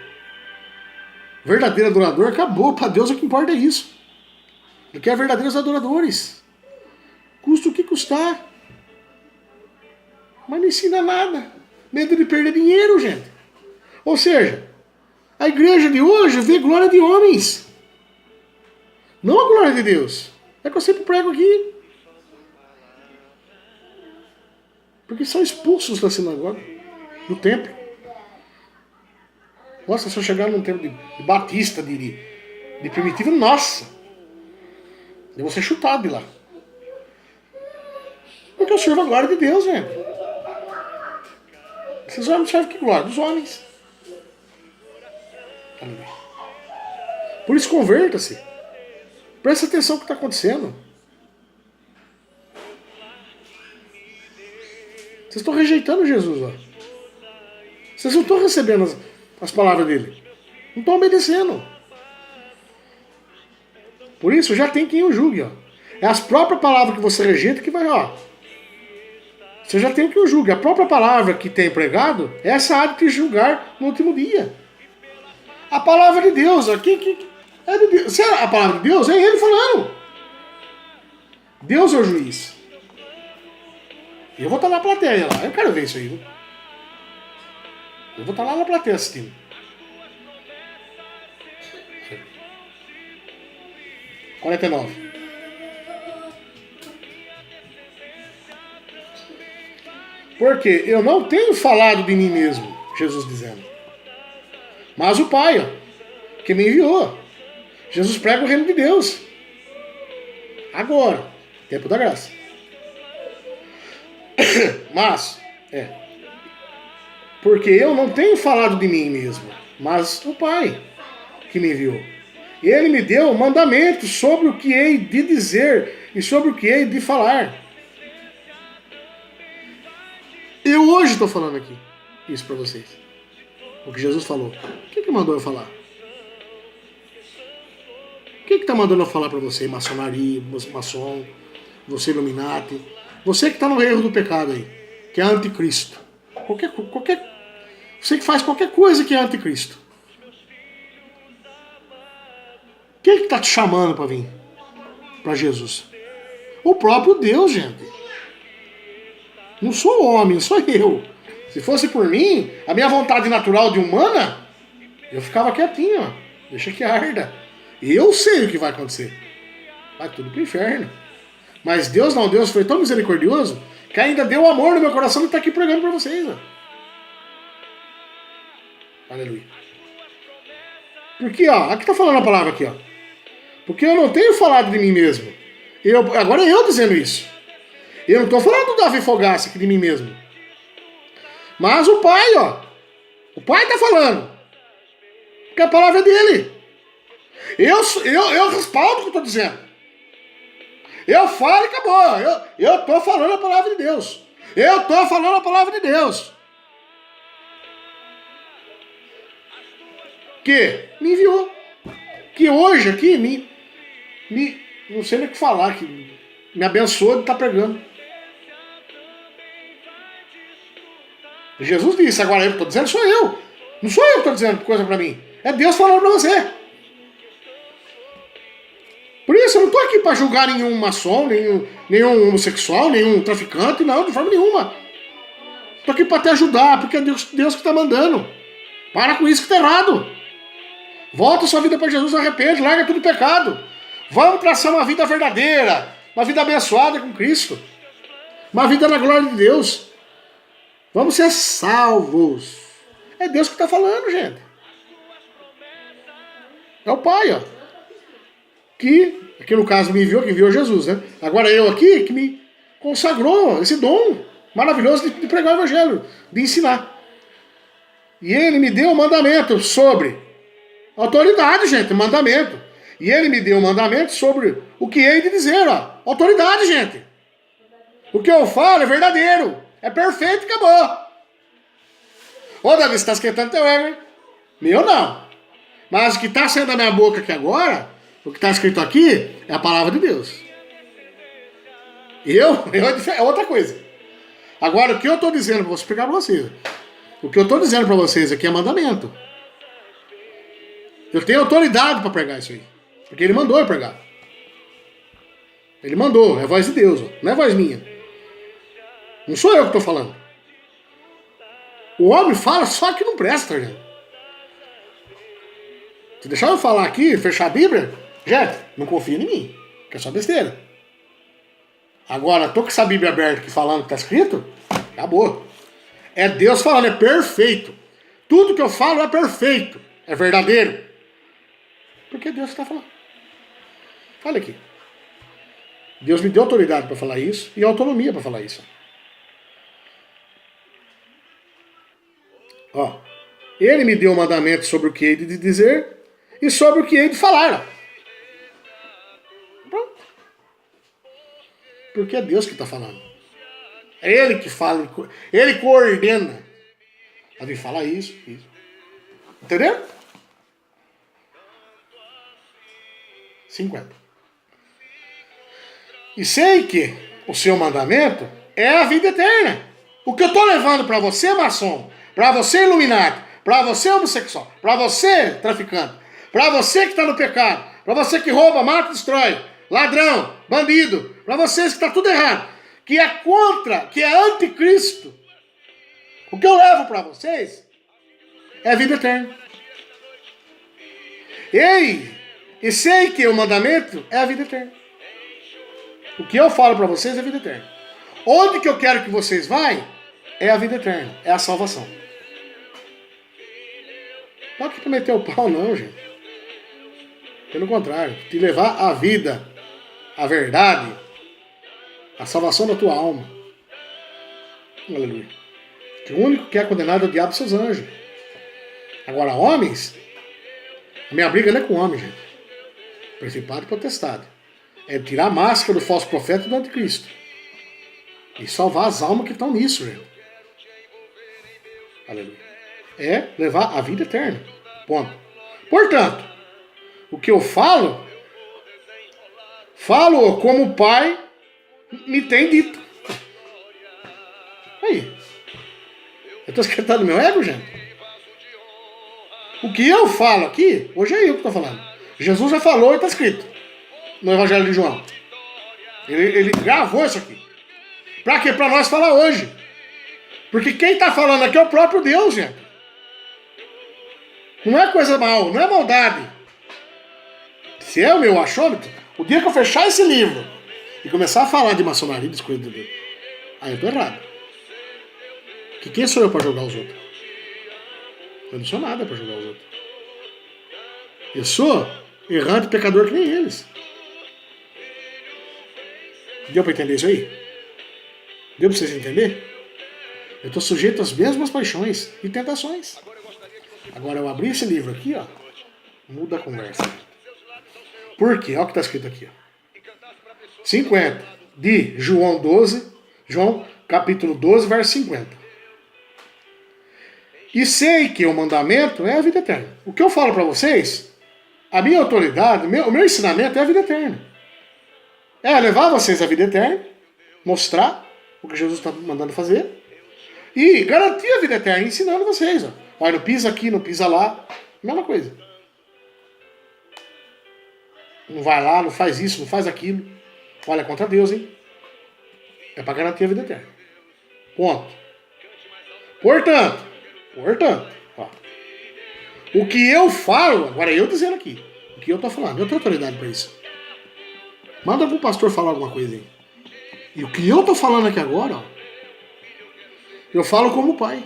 verdadeiro adorador, acabou. Para Deus o que importa é isso. Ele quer verdadeiros adoradores. Custa o que custar. Mas não ensina nada. Medo de perder dinheiro, gente. Ou seja, a igreja de hoje vê glória de homens. Não a glória de Deus. É que eu sempre prego aqui. Porque são expulsos da sinagoga, do templo. Nossa, se eu chegar num templo de batista, de primitivo, nossa. Eu vou ser chutado de lá. Porque eu sirvo a glória de Deus, gente. Esses homens servem que glória? Dos homens. Aleluia. Por isso, converta-se. Presta atenção no que está acontecendo. Vocês estão rejeitando Jesus, ó. Vocês não estão recebendo as palavras dele. Não estão obedecendo. Por isso, já tem quem o julgue, ó. É as próprias palavras que você rejeita que vai, ó. Você já tem quem o julgue. A própria palavra que tem pregado, essa há de te julgar no último dia. A palavra de Deus, ó. É de Deus. Se é a palavra de Deus, é ele falando. Deus é o juiz. E eu vou estar na plateia lá. Eu quero ver isso aí, viu? Eu vou estar lá na plateia assistindo. (49) 49. Porque eu não tenho falado de mim mesmo, Jesus dizendo. Mas o Pai, ó, que me enviou. Jesus prega o reino de Deus. Agora, tempo da graça. Mas, porque eu não tenho falado de mim mesmo, mas o Pai que me enviou. Ele me deu mandamentos sobre o que hei de dizer e sobre o que hei de falar. Eu hoje estou falando aqui isso para vocês. O que Jesus falou. O que mandou eu falar? O que está mandando eu falar para você, maçonaria, maçom, você Illuminati, você que está no erro do pecado aí, que é anticristo. Você que faz qualquer coisa que é anticristo. Quem que está te chamando para vir para Jesus? O próprio Deus, gente. Não sou homem, sou eu. Se fosse por mim, a minha vontade natural de humana, eu ficava quietinho, ó. Deixa que arda. Eu sei o que vai acontecer. Vai tudo pro inferno. Mas Deus não, Deus foi tão misericordioso que ainda deu amor no meu coração e está aqui pregando para vocês, ó. Aleluia. Porque, ó, aqui está falando a palavra aqui, ó. Porque eu não tenho falado de mim mesmo. Agora é eu dizendo isso. Eu não estou falando do Davi Fogaça aqui de mim mesmo. Mas o Pai, ó. O Pai está falando. Porque a palavra é dele. Eu respaldo o que eu estou dizendo. Eu falo e acabou. Eu estou falando a palavra de Deus. Eu estou falando a palavra de Deus. Que me enviou. Que hoje aqui não sei nem o que falar, que me abençoou de estar pregando. Jesus disse, agora eu estou dizendo, sou eu. Não sou eu que estou dizendo coisa para mim. É Deus falando para você. Por isso, eu não estou aqui para julgar nenhum maçom, nenhum homossexual, nenhum traficante, não, de forma nenhuma. Estou aqui para te ajudar, porque é Deus que está mandando. Para com isso que está errado. Volta sua vida para Jesus, arrepende, larga tudo pecado. Vamos traçar uma vida verdadeira, uma vida abençoada com Cristo. Uma vida na glória de Deus. Vamos ser salvos. É Deus que está falando, gente. É o Pai, ó. Que, aqui no caso, me enviou, que enviou Jesus, né? Agora eu aqui, que me consagrou esse dom maravilhoso de pregar o Evangelho, de ensinar. E ele me deu um mandamento sobre autoridade, gente, mandamento. E ele me deu um mandamento sobre o que hei de dizer, ó. Autoridade, gente. O que eu falo é verdadeiro. É perfeito e acabou. Ô, Davi, você está esquentando teu ego, hein? Meu não. Mas o que está saindo da minha boca aqui agora, o que está escrito aqui, é a palavra de Deus. É outra coisa. Agora, o que eu estou dizendo, vou explicar para vocês. O que eu estou dizendo para vocês aqui é mandamento. Eu tenho autoridade para pregar isso aí. Porque ele mandou eu pregar. Ele mandou, é a voz de Deus, ó. Não é voz minha. Não sou eu que estou falando. O homem fala só que não presta, gente. Se deixar eu falar aqui, fechar a Bíblia, gente, não confia em mim, que é só besteira. Agora, tô com essa Bíblia aberta aqui falando o que está escrito, acabou. É Deus falando, é perfeito. Tudo que eu falo é perfeito, é verdadeiro. Porque Deus está falando. Olha aqui. Deus me deu autoridade para falar isso e autonomia para falar isso. Ó, ele me deu mandamentos sobre o que hei de dizer e sobre o que hei de falar. Pronto. Porque é Deus que está falando. É Ele que fala, Ele coordena. A vir falar isso. Entendeu? 50. E sei que o seu mandamento é a vida eterna. O que eu estou levando para você, maçom, para você, iluminado, para você, homossexual, para você, traficante, para você que está no pecado, para você que rouba, mata, destrói, ladrão, bandido, para vocês que está tudo errado, que é contra, que é anticristo, o que eu levo para vocês é a vida eterna. E sei que o mandamento é a vida eterna. O que eu falo para vocês é a vida eterna. Onde que eu quero que vocês vão é a vida eterna, é a salvação. Não é que meter o pau não, gente. Pelo contrário, te levar a vida, a verdade, a salvação da tua alma. Aleluia. Que o único que é condenado é o diabo e seus anjos. Agora, homens, a minha briga não é com homem, gente. Principado e potestade. É tirar a máscara do falso profeta e do anticristo. E salvar as almas que estão nisso, gente. Aleluia. É levar a vida eterna. Ponto. Portanto, o que eu falo como o Pai me tem dito. Aí. Eu estou esquentando meu ego, gente? O que eu falo aqui, hoje é eu que estou falando. Jesus já falou e está escrito no Evangelho de João. Ele gravou isso aqui. Para quê? Para nós falar hoje. Porque quem está falando aqui é o próprio Deus, gente. Não é coisa mal, não é maldade. Se é o meu achômetro, o dia que eu fechar esse livro e começar a falar de maçonaria, de coisas de Deus, aí eu tô errado. Que quem sou eu para julgar os outros? Eu não sou nada para julgar os outros. Eu sou errante, pecador que nem eles. Deu para entender isso aí? Deu para vocês entenderem? Eu estou sujeito às mesmas paixões e tentações. Agora eu abri esse livro aqui, ó, muda a conversa. Por quê? Olha o que está escrito aqui. Ó. 50 de João 12, João capítulo 12, verso 50. E sei que o mandamento é a vida eterna. O que eu falo para vocês, a minha autoridade, o meu ensinamento é a vida eterna. É levar vocês à vida eterna, mostrar o que Jesus está mandando fazer e garantir a vida eterna, ensinando vocês. Ó. Olha, não pisa aqui, não pisa lá, mesma coisa. Não vai lá, não faz isso, não faz aquilo. Olha, é contra Deus, hein? É para garantir a vida eterna. Ponto. Portanto, ó, o que eu falo, agora eu dizendo aqui, o que eu estou falando, eu tenho autoridade para isso. Manda algum pastor falar alguma coisa aí. E o que eu estou falando aqui agora, ó, eu falo como pai.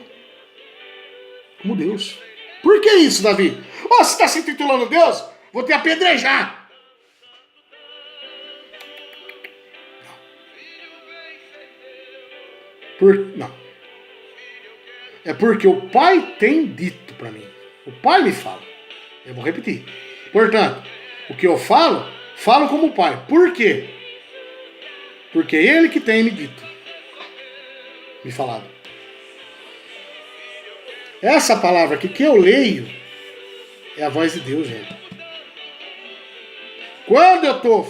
Como Deus. Por que isso, Davi? Oh, você está se intitulando Deus? Vou te apedrejar. Não. É porque o pai tem dito para mim. O pai me fala. Eu vou repetir. Portanto, o que eu falo como pai. Por quê? Porque é ele que tem me dito. Me falado. Essa palavra aqui que eu leio é a voz de Deus, gente. Quando eu tô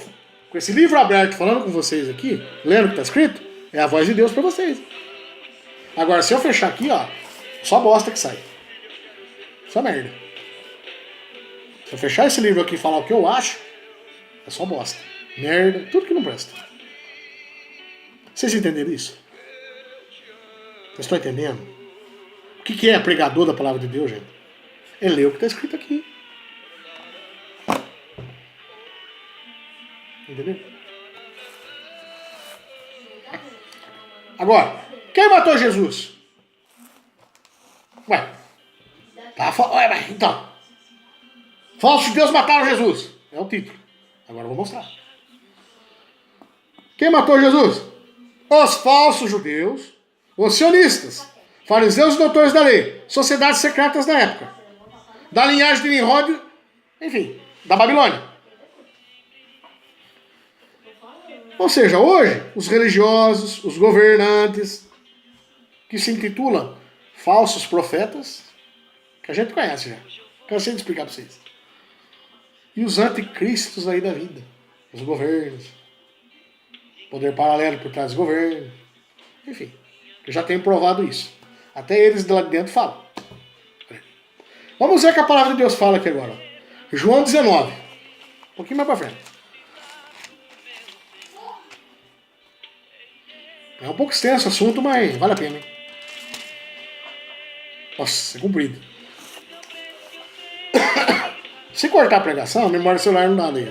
com esse livro aberto falando com vocês aqui, lendo o que está escrito, é a voz de Deus para vocês. Agora, se eu fechar aqui, ó, só bosta que sai. Só merda. Se eu fechar esse livro aqui e falar o que eu acho, é só bosta. Merda, tudo que não presta. Vocês entenderam isso? Vocês estão entendendo? O que é pregador da palavra de Deus, gente? É ler o que está escrito aqui. Entendeu? Agora, quem matou Jesus? Ué, então. Falsos de Deus mataram Jesus. É o título. Agora eu vou mostrar. Quem matou Jesus? Os falsos judeus, os sionistas, fariseus e doutores da lei, sociedades secretas da época, da linhagem de Nimrod, enfim, da Babilônia. Ou seja, hoje, os religiosos, os governantes, que se intitulam falsos profetas, que a gente conhece já, cansei de explicar para vocês, e os anticristos aí da vida, os governos, poder paralelo por trás dos governos, enfim, eu já tenho provado isso. Até eles de lá de dentro falam. Vamos ver o que a palavra de Deus fala aqui agora. João 19, um pouquinho mais para frente. É um pouco extenso o assunto, mas vale a pena, hein? Nossa, é comprido. Se cortar a pregação, a memória celular não dá ali.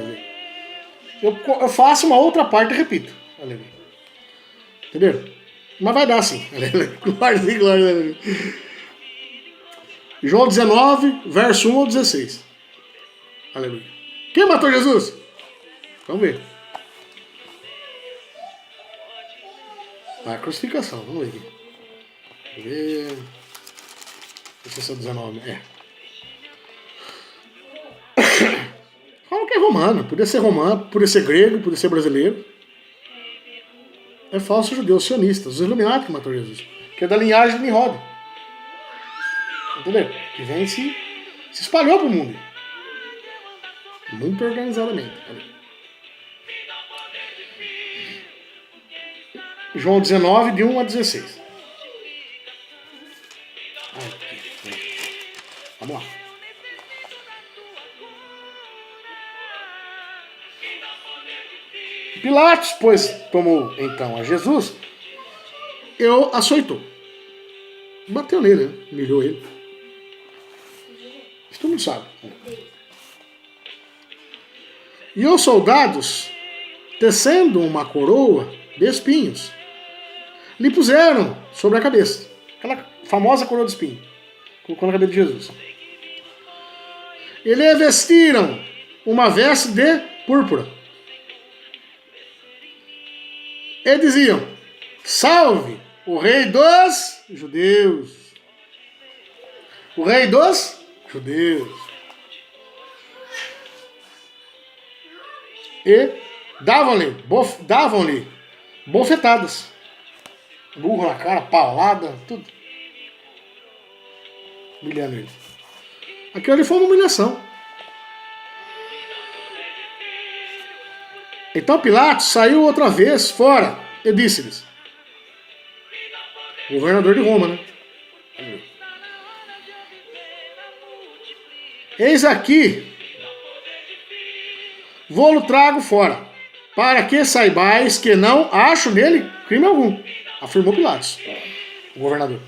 Eu faço uma outra parte e repito. Entendeu? Mas vai dar sim. Glória. João 19, verso 1 ao 16. Aleluia. Quem matou Jesus? Vamos ver. A crucificação, vamos ver aqui. Vamos ver. Esse é só 19. Fala que é romano. Podia ser romano, podia ser grego, podia ser brasileiro. É falso judeu, sionista. Os Illuminati que matou Jesus. Que é da linhagem de Nimrod. Entendeu? Que vem e se espalhou pro mundo. Muito organizadamente. João 19, de 1 a 16. Vamos lá. Pilatos, pois tomou então a Jesus, eu açoitou. Bateu nele, né? Humilhou ele. Isso todo mundo sabe. E os soldados, tecendo uma coroa de espinhos, lhe puseram sobre a cabeça. Aquela famosa coroa de espinho. Colocou na cabeça de Jesus. E lhe vestiram uma veste de púrpura. E diziam: salve o rei dos judeus. O rei dos judeus. E davam-lhe bofetadas. Burro na cara, paulada, tudo. Humilhando ele. Aquilo ali foi uma humilhação. Então Pilatos saiu outra vez fora e disse-lhes: governador de Roma, né? Eis aqui, vou-lo trago fora, para que saibais que não acho nele crime algum, afirmou Pilatos, o governador.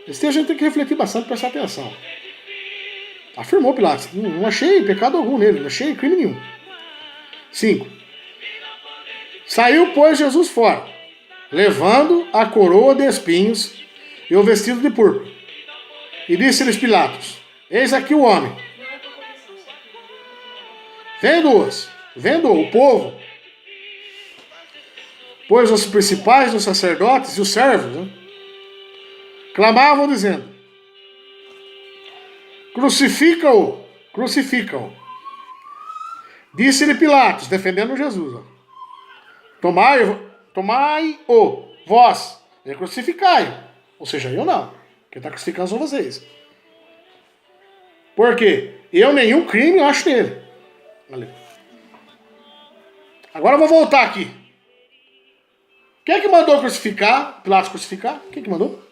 Esse texto a gente tem que refletir bastante, prestar atenção. Afirmou Pilatos: não achei pecado algum nele, não achei crime nenhum. 5. Saiu, pois, Jesus fora, levando a coroa de espinhos e o vestido de púrpura. E disse-lhes Pilatos: eis aqui o homem. Vendo o povo, pois os principais dos sacerdotes e os servos, né, clamavam dizendo: crucifica-o, crucifica-o. Disse-lhe Pilatos, defendendo Jesus: ó, tomai-o, vós, e crucificai-o. Ou seja, eu não. Quem está crucificando são vocês. Por quê? Eu nenhum crime acho nele. Agora eu vou voltar aqui. Quem é que mandou crucificar? Pilatos crucificar? Quem é que mandou?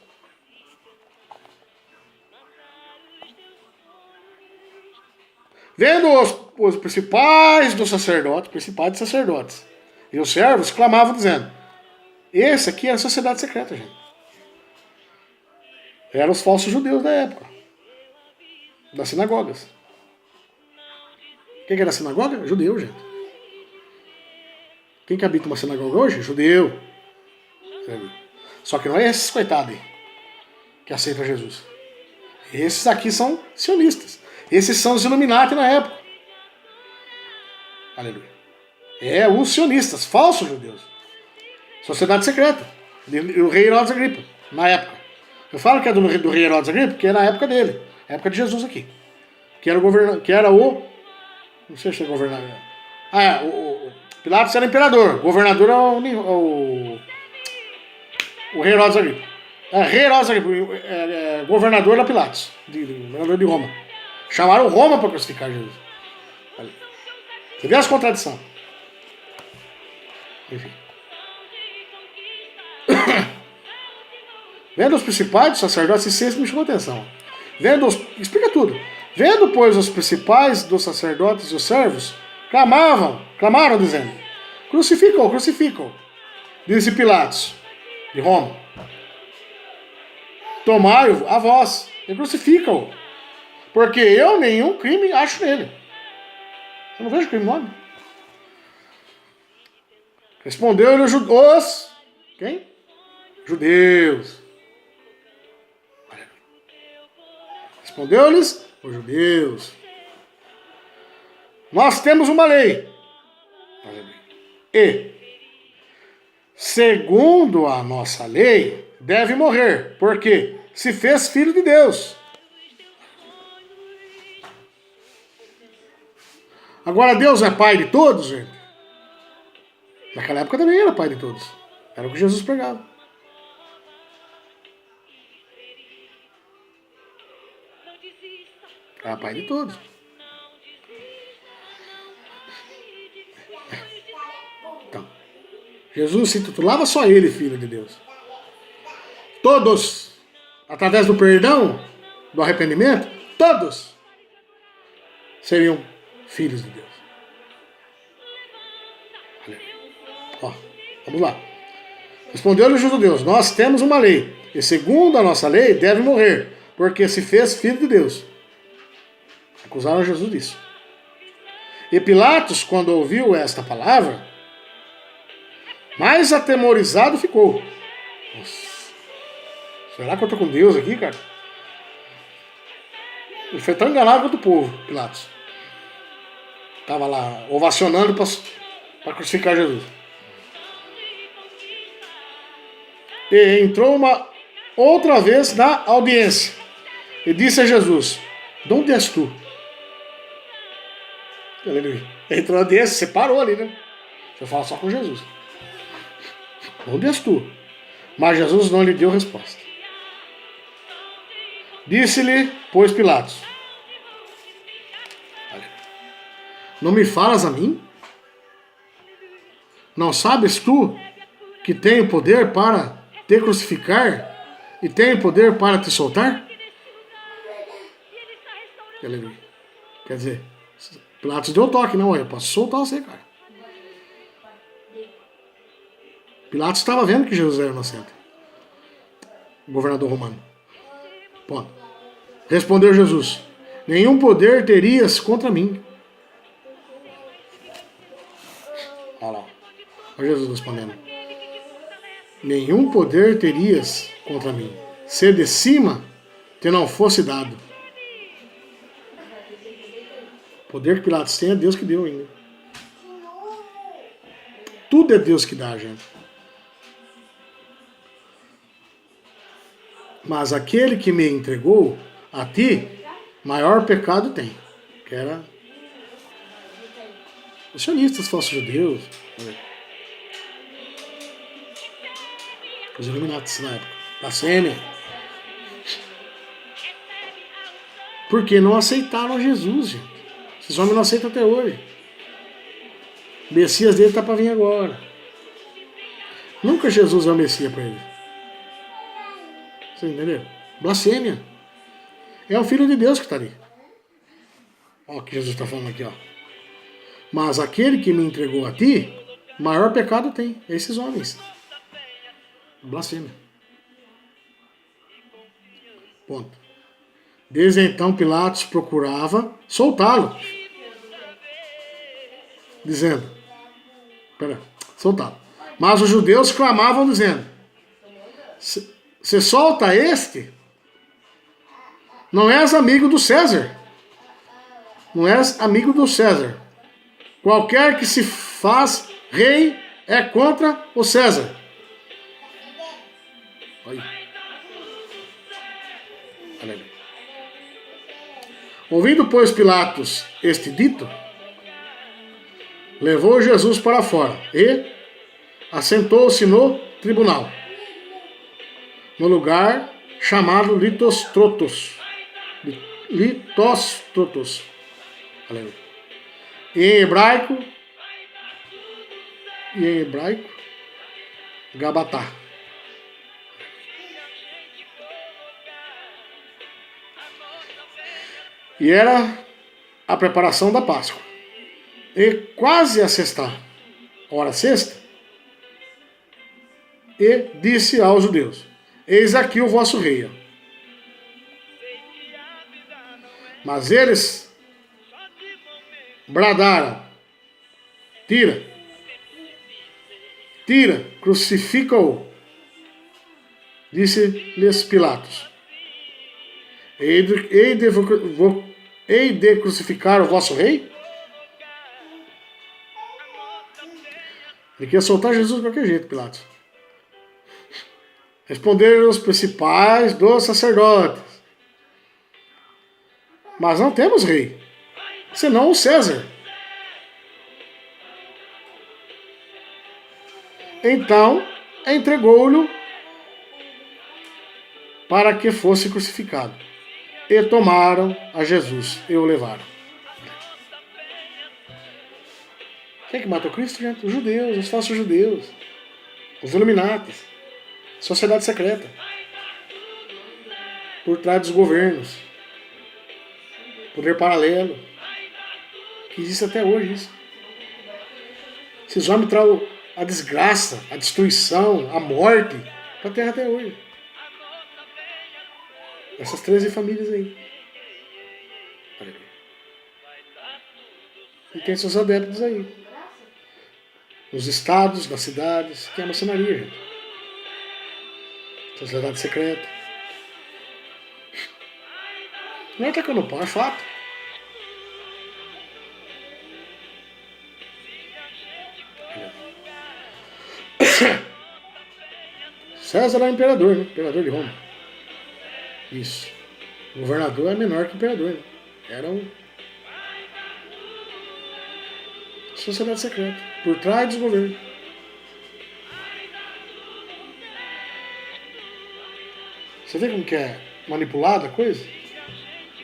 Vendo os principais dos sacerdotes, e os servos clamavam dizendo: esse aqui é a sociedade secreta, gente. Eram os falsos judeus da época, das sinagogas. Quem que era a sinagoga? Judeu, gente. Quem que habita uma sinagoga hoje? Judeu. Só que não é esses coitados aí que aceitam Jesus. Esses aqui são sionistas. Esses são os Illuminati na época. Aleluia. É, os sionistas, falsos judeus. Sociedade secreta. O rei Herodes Agripa, na época. Eu falo que é do rei Herodes Agripa, porque é na época dele. Época de Jesus aqui. Que era o. Não sei se é governador. O Pilatos era imperador. Governador é o rei Herodes Agripa. Rei Herodes Agripa. Governador era Pilatos. Governador de Roma. Chamaram Roma para crucificar Jesus. Você vê as contradições. Enfim. Vendo os principais sacerdotes, isso me chamou a atenção. Explica tudo. Vendo, pois, os principais dos sacerdotes e os servos, clamaram dizendo: crucificam, crucificam. Disse Pilatos, de Roma: tomai-o a vós e crucificam-o, porque eu nenhum crime acho nele. Eu não vejo crime no homem. Respondeu-lhe os quem? Judeus. Respondeu-lhes os judeus: nós temos uma lei. E, segundo a nossa lei, deve morrer, porque se fez filho de Deus. Agora, Deus é pai de todos, gente? Naquela época também era pai de todos. Era o que Jesus pregava. Era pai de todos. Então, Jesus se titulava só ele, filho de Deus. Todos, através do perdão, do arrependimento, todos seriam filhos de Deus. Ó, vamos lá. Respondeu-lhe os judeus: nós temos uma lei, e segundo a nossa lei deve morrer, porque se fez filho de Deus. Acusaram Jesus disso. E Pilatos, quando ouviu esta palavra, mais atemorizado ficou. Nossa, será que eu estou com Deus aqui, cara? Ele foi tão enganado quanto o povo, Pilatos. Estava lá ovacionando para crucificar Jesus. E entrou outra vez na audiência e disse a Jesus: de onde és tu? Aleluia. Entrou na audiência, você parou ali, né? Você fala só com Jesus. Onde és tu? Mas Jesus não lhe deu resposta. Disse-lhe, pois, Pilatos: não me falas a mim? Não sabes tu que tenho poder para te crucificar e tenho poder para te soltar? Aleluia. Quer dizer, Pilatos deu toque, não, eu posso soltar você, cara. Pilatos estava vendo que Jesus era inocente. O governador romano. Ponto. Respondeu Jesus: nenhum poder terias contra mim. Olha lá. Olha Jesus respondendo: nenhum poder terias contra mim, se de cima te não fosse dado. O poder que Pilatos tem é Deus que deu ainda. Tudo é Deus que dá, gente. Mas aquele que me entregou a ti, maior pecado tem. Que era os sionistas, falsos judeus, os iluminados na época, blasfêmia. Porque não aceitaram Jesus, gente. Esses homens não aceitam até hoje. O Messias dele está para vir agora. Nunca Jesus é o Messias para ele. Você entendeu? Blasfêmia. É o Filho de Deus que está ali. Olha o que Jesus está falando aqui, ó. Mas aquele que me entregou a ti, maior pecado tem. Esses homens. Blasfêmia. Ponto. Desde então Pilatos procurava soltá-lo. Dizendo: soltá-lo. Mas os judeus clamavam dizendo: você solta este? Não és amigo do César. Não és amigo do César. Qualquer que se faz rei é contra o César. Olha aí. Ouvindo, pois, Pilatos este dito, levou Jesus para fora e assentou-se no tribunal, no lugar chamado Litostrotos. Aleluia. E em hebraico, Gabatá. E era a preparação da Páscoa. E quase a sexta, hora sexta, e disse aos judeus: eis aqui o vosso rei. Mas eles bradaram: tira, crucifica-o. Disse-lhes Pilatos: hei de crucificar o vosso rei? Ele queria soltar Jesus de qualquer jeito, Pilatos. Responderam os principais dos sacerdotes: mas não temos rei, senão o César. Então entregou-lhe para que fosse crucificado. E tomaram a Jesus e o levaram. Quem que matou Cristo, gente? Os judeus, os falsos judeus, os Illuminatis, sociedade secreta, por trás dos governos, poder paralelo, que existe até hoje isso. Esses homens trazem a desgraça, a destruição, a morte para a terra até hoje. Essas 13 famílias aí. E tem seus adeptos aí. Nos estados, nas cidades, que é a maçonaria, gente. Sociedade secreta. Não é tacando pau, é fato. César era imperador, né? Imperador de Roma. Isso. O governador é menor que o imperador, né? Era um sociedade secreta, por trás dos governos. Você vê como que é manipulada a coisa?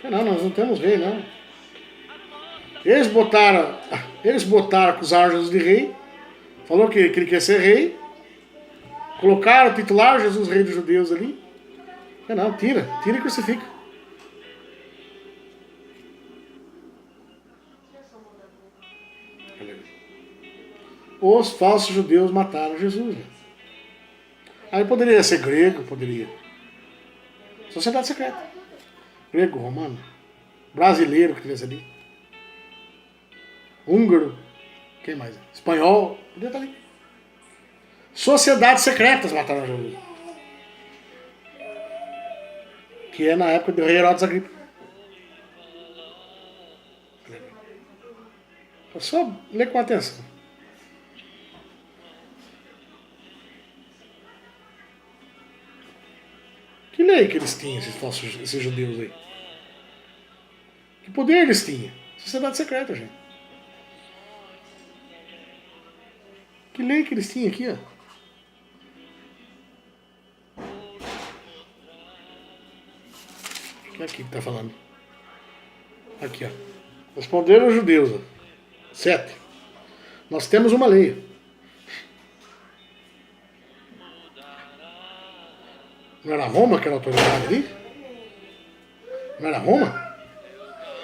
Não, nós não temos rei, não. Eles botaram, acusaram Jesus de rei, falou que ele quer ser rei, colocaram, titularam Jesus rei dos judeus ali. Não, tira e crucifica. Os falsos judeus mataram Jesus. Né? Aí poderia ser grego, poderia. Sociedade secreta. Grego, romano, brasileiro que tivesse ali. Húngaro, quem mais? Espanhol, poderia estar ali. Sociedades secretas mataram Jesus. Que é na época do rei Herodes Agripa. Só ler com atenção. Que lei que eles tinham, esses judeus aí? Que poder eles tinham? Sociedade secreta, gente. Que lei que eles tinham aqui, ó? O que é aqui que tá falando? Aqui, ó. Responderam os judeus, ó. 7. Nós temos uma lei. Não era Roma que era a autoridade ali? Não era Roma?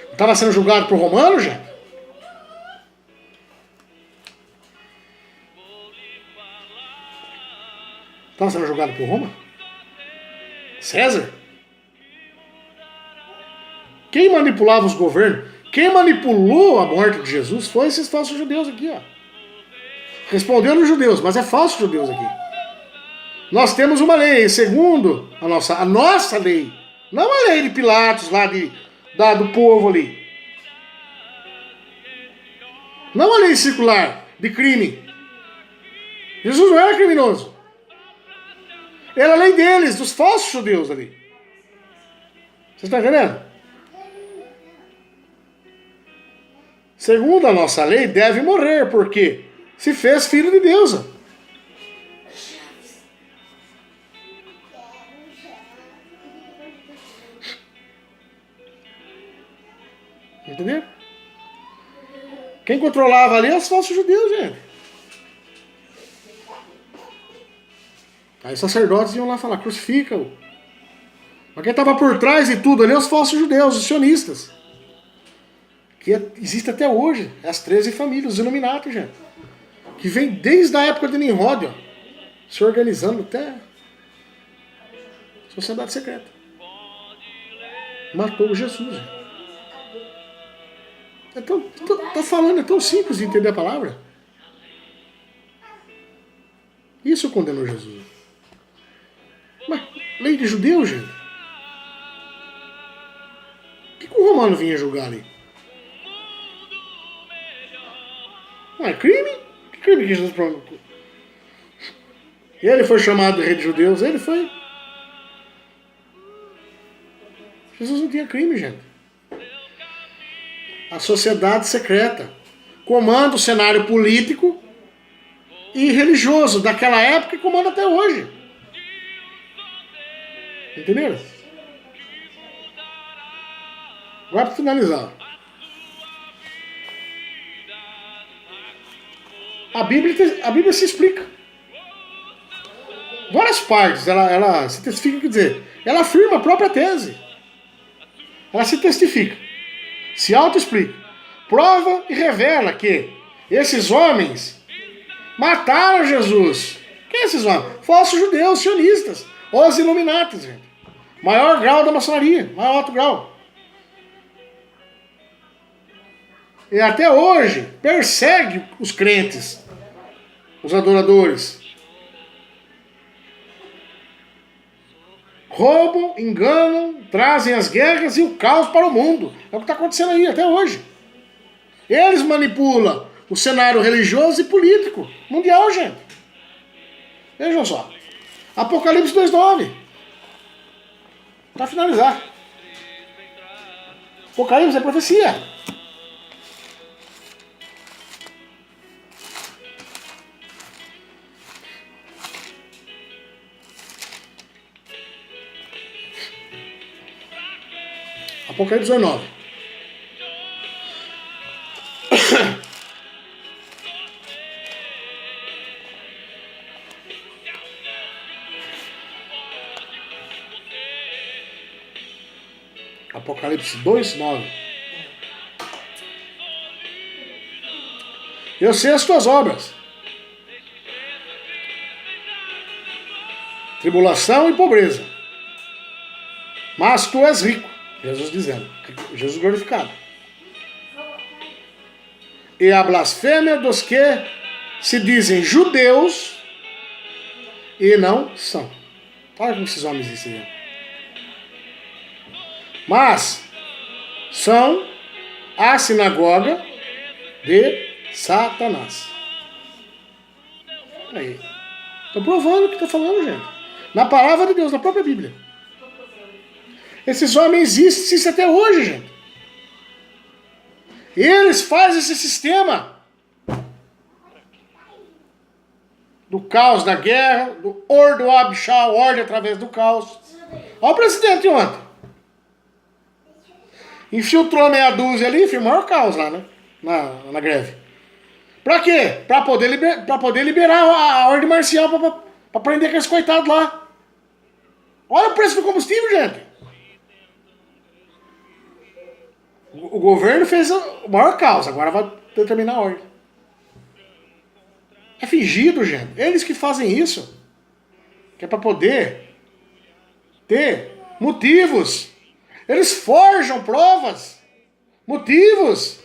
Não estava sendo julgado por romano, já? Estava sendo julgado por Roma? César? Quem manipulava os governos? Quem manipulou a morte de Jesus foi esses falsos judeus aqui, ó. Responderam os judeus, mas é falsos judeus aqui. Nós temos uma lei, segundo a nossa lei. Não a lei de Pilatos lá do povo ali. Não a lei circular de crime. Jesus não era criminoso. Era a lei deles, dos falsos judeus ali. Vocês estão entendendo? Segundo a nossa lei, deve morrer, porque se fez filho de Deus. Entendeu? Quem controlava ali eram os falsos judeus, gente. Aí os sacerdotes iam lá falar, crucifica-o. Mas quem estava por trás de tudo ali é os falsos judeus, os sionistas. Que existe até hoje. As 13 famílias, os Illuminati, gente. Que vem desde a época de Nimrod, ó, se organizando até sociedade secreta. Matou Jesus, gente. Então, tá falando, é tão simples de entender a palavra. Isso condenou Jesus. Mas, lei de judeu, gente. O que o romano vinha julgar ali? Não é crime? Que crime que Jesus provocou? Ele foi chamado de rei de judeus, ele foi. Jesus não tinha crime, gente. A sociedade secreta comanda o cenário político e religioso daquela época e comanda até hoje. Entenderam? Agora para finalizar. A Bíblia se explica. Várias partes ela se testifica, quer dizer, ela afirma a própria tese. Ela se testifica. Se auto-explica. Prova e revela que esses homens mataram Jesus. Quem é esses homens? Falsos judeus, sionistas. Os Illuminati, gente. Maior grau da maçonaria. Maior alto grau. E até hoje persegue os crentes. Os adoradores. Roubam, enganam, trazem as guerras e o caos para o mundo. É o que está acontecendo aí até hoje. Eles manipulam o cenário religioso e político mundial, gente. Vejam só. Apocalipse 2:9. Para finalizar. Apocalipse é profecia. Apocalipse 2:9. Apocalipse 2:9. Eu sei as tuas obras. Tribulação e pobreza. Mas tu és rico. Jesus dizendo. Jesus glorificado. E a blasfêmia dos que se dizem judeus e não são. Olha como esses homens dizem. Mas são a sinagoga de Satanás. Aí. Estou provando o que está falando, gente. Na palavra de Deus, na própria Bíblia. Esses homens existem até hoje, gente. Eles fazem esse sistema do caos, da guerra, do ordo abishal, ordem através do caos. Olha o presidente ontem. Infiltrou meia dúzia ali, foi o maior caos lá, né? Na greve. Pra quê? Pra poder liberar a ordem marcial pra prender aqueles coitados lá. Olha o preço do combustível, gente. O governo fez o maior caos, agora vai determinar a ordem. É fingido, gente. Eles que fazem isso. Que é pra poder ter motivos. Eles forjam provas, motivos,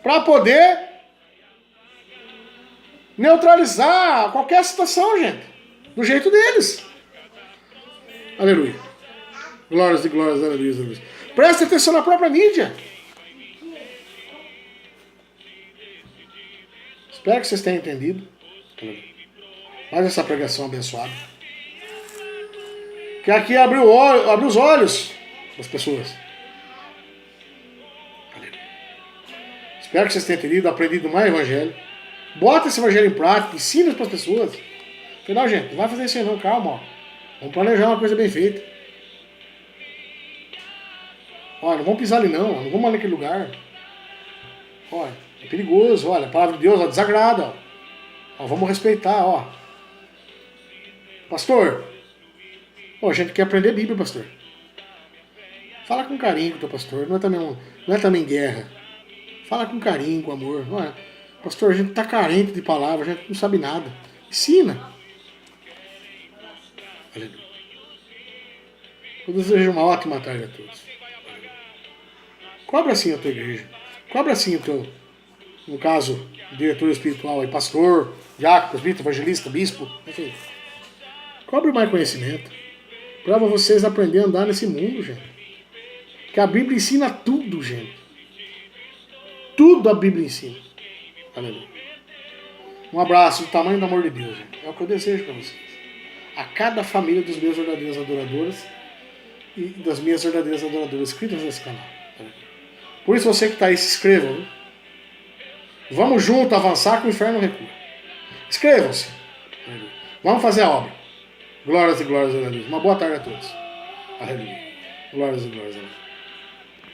para poder neutralizar qualquer situação, gente. Do jeito deles. Aleluia. Glórias e glórias, aleluia, aleluia. Presta atenção na própria mídia. Espero que vocês tenham entendido. Mais essa pregação abençoada. Que aqui abre os olhos das pessoas. Espero que vocês tenham entendido, aprendido mais evangelho. Bota esse evangelho em prática, ensina para as pessoas. Afinal, gente, não vai fazer isso aí não, calma. Ó. Vamos planejar uma coisa bem feita. Olha, não vamos pisar ali não vamos ali naquele lugar. Olha, é perigoso, olha, a palavra de Deus, ó, desagrada. Ó, vamos respeitar, ó. Pastor, ó, a gente quer aprender Bíblia, pastor. Fala com carinho com o teu pastor, não é também guerra. Fala com carinho, com amor. Olha, pastor, a gente está carente de palavra, a gente não sabe nada. Ensina. Aleluia. Eu desejo uma ótima tarde a todos. Cobra assim a tua igreja. Cobra assim o teu, no caso, diretor espiritual, aí, pastor, diácono, presbítero, evangelista, bispo, enfim. Cobre mais conhecimento. Para vocês aprenderem a andar nesse mundo, gente. Que a Bíblia ensina tudo, gente. Tudo a Bíblia ensina. Aleluia. Um abraço do tamanho do amor de Deus, gente. É o que eu desejo para vocês. A cada família dos meus verdadeiros adoradores e das minhas verdadeiras adoradoras inscritas nesse canal. Por isso você que está aí, se inscreva. Viu? Vamos junto avançar que o inferno recua. Inscrevam-se. Vamos fazer a obra. Glórias e glórias a Deus. Uma boa tarde a todos. Aleluia. Glórias e glórias a Deus.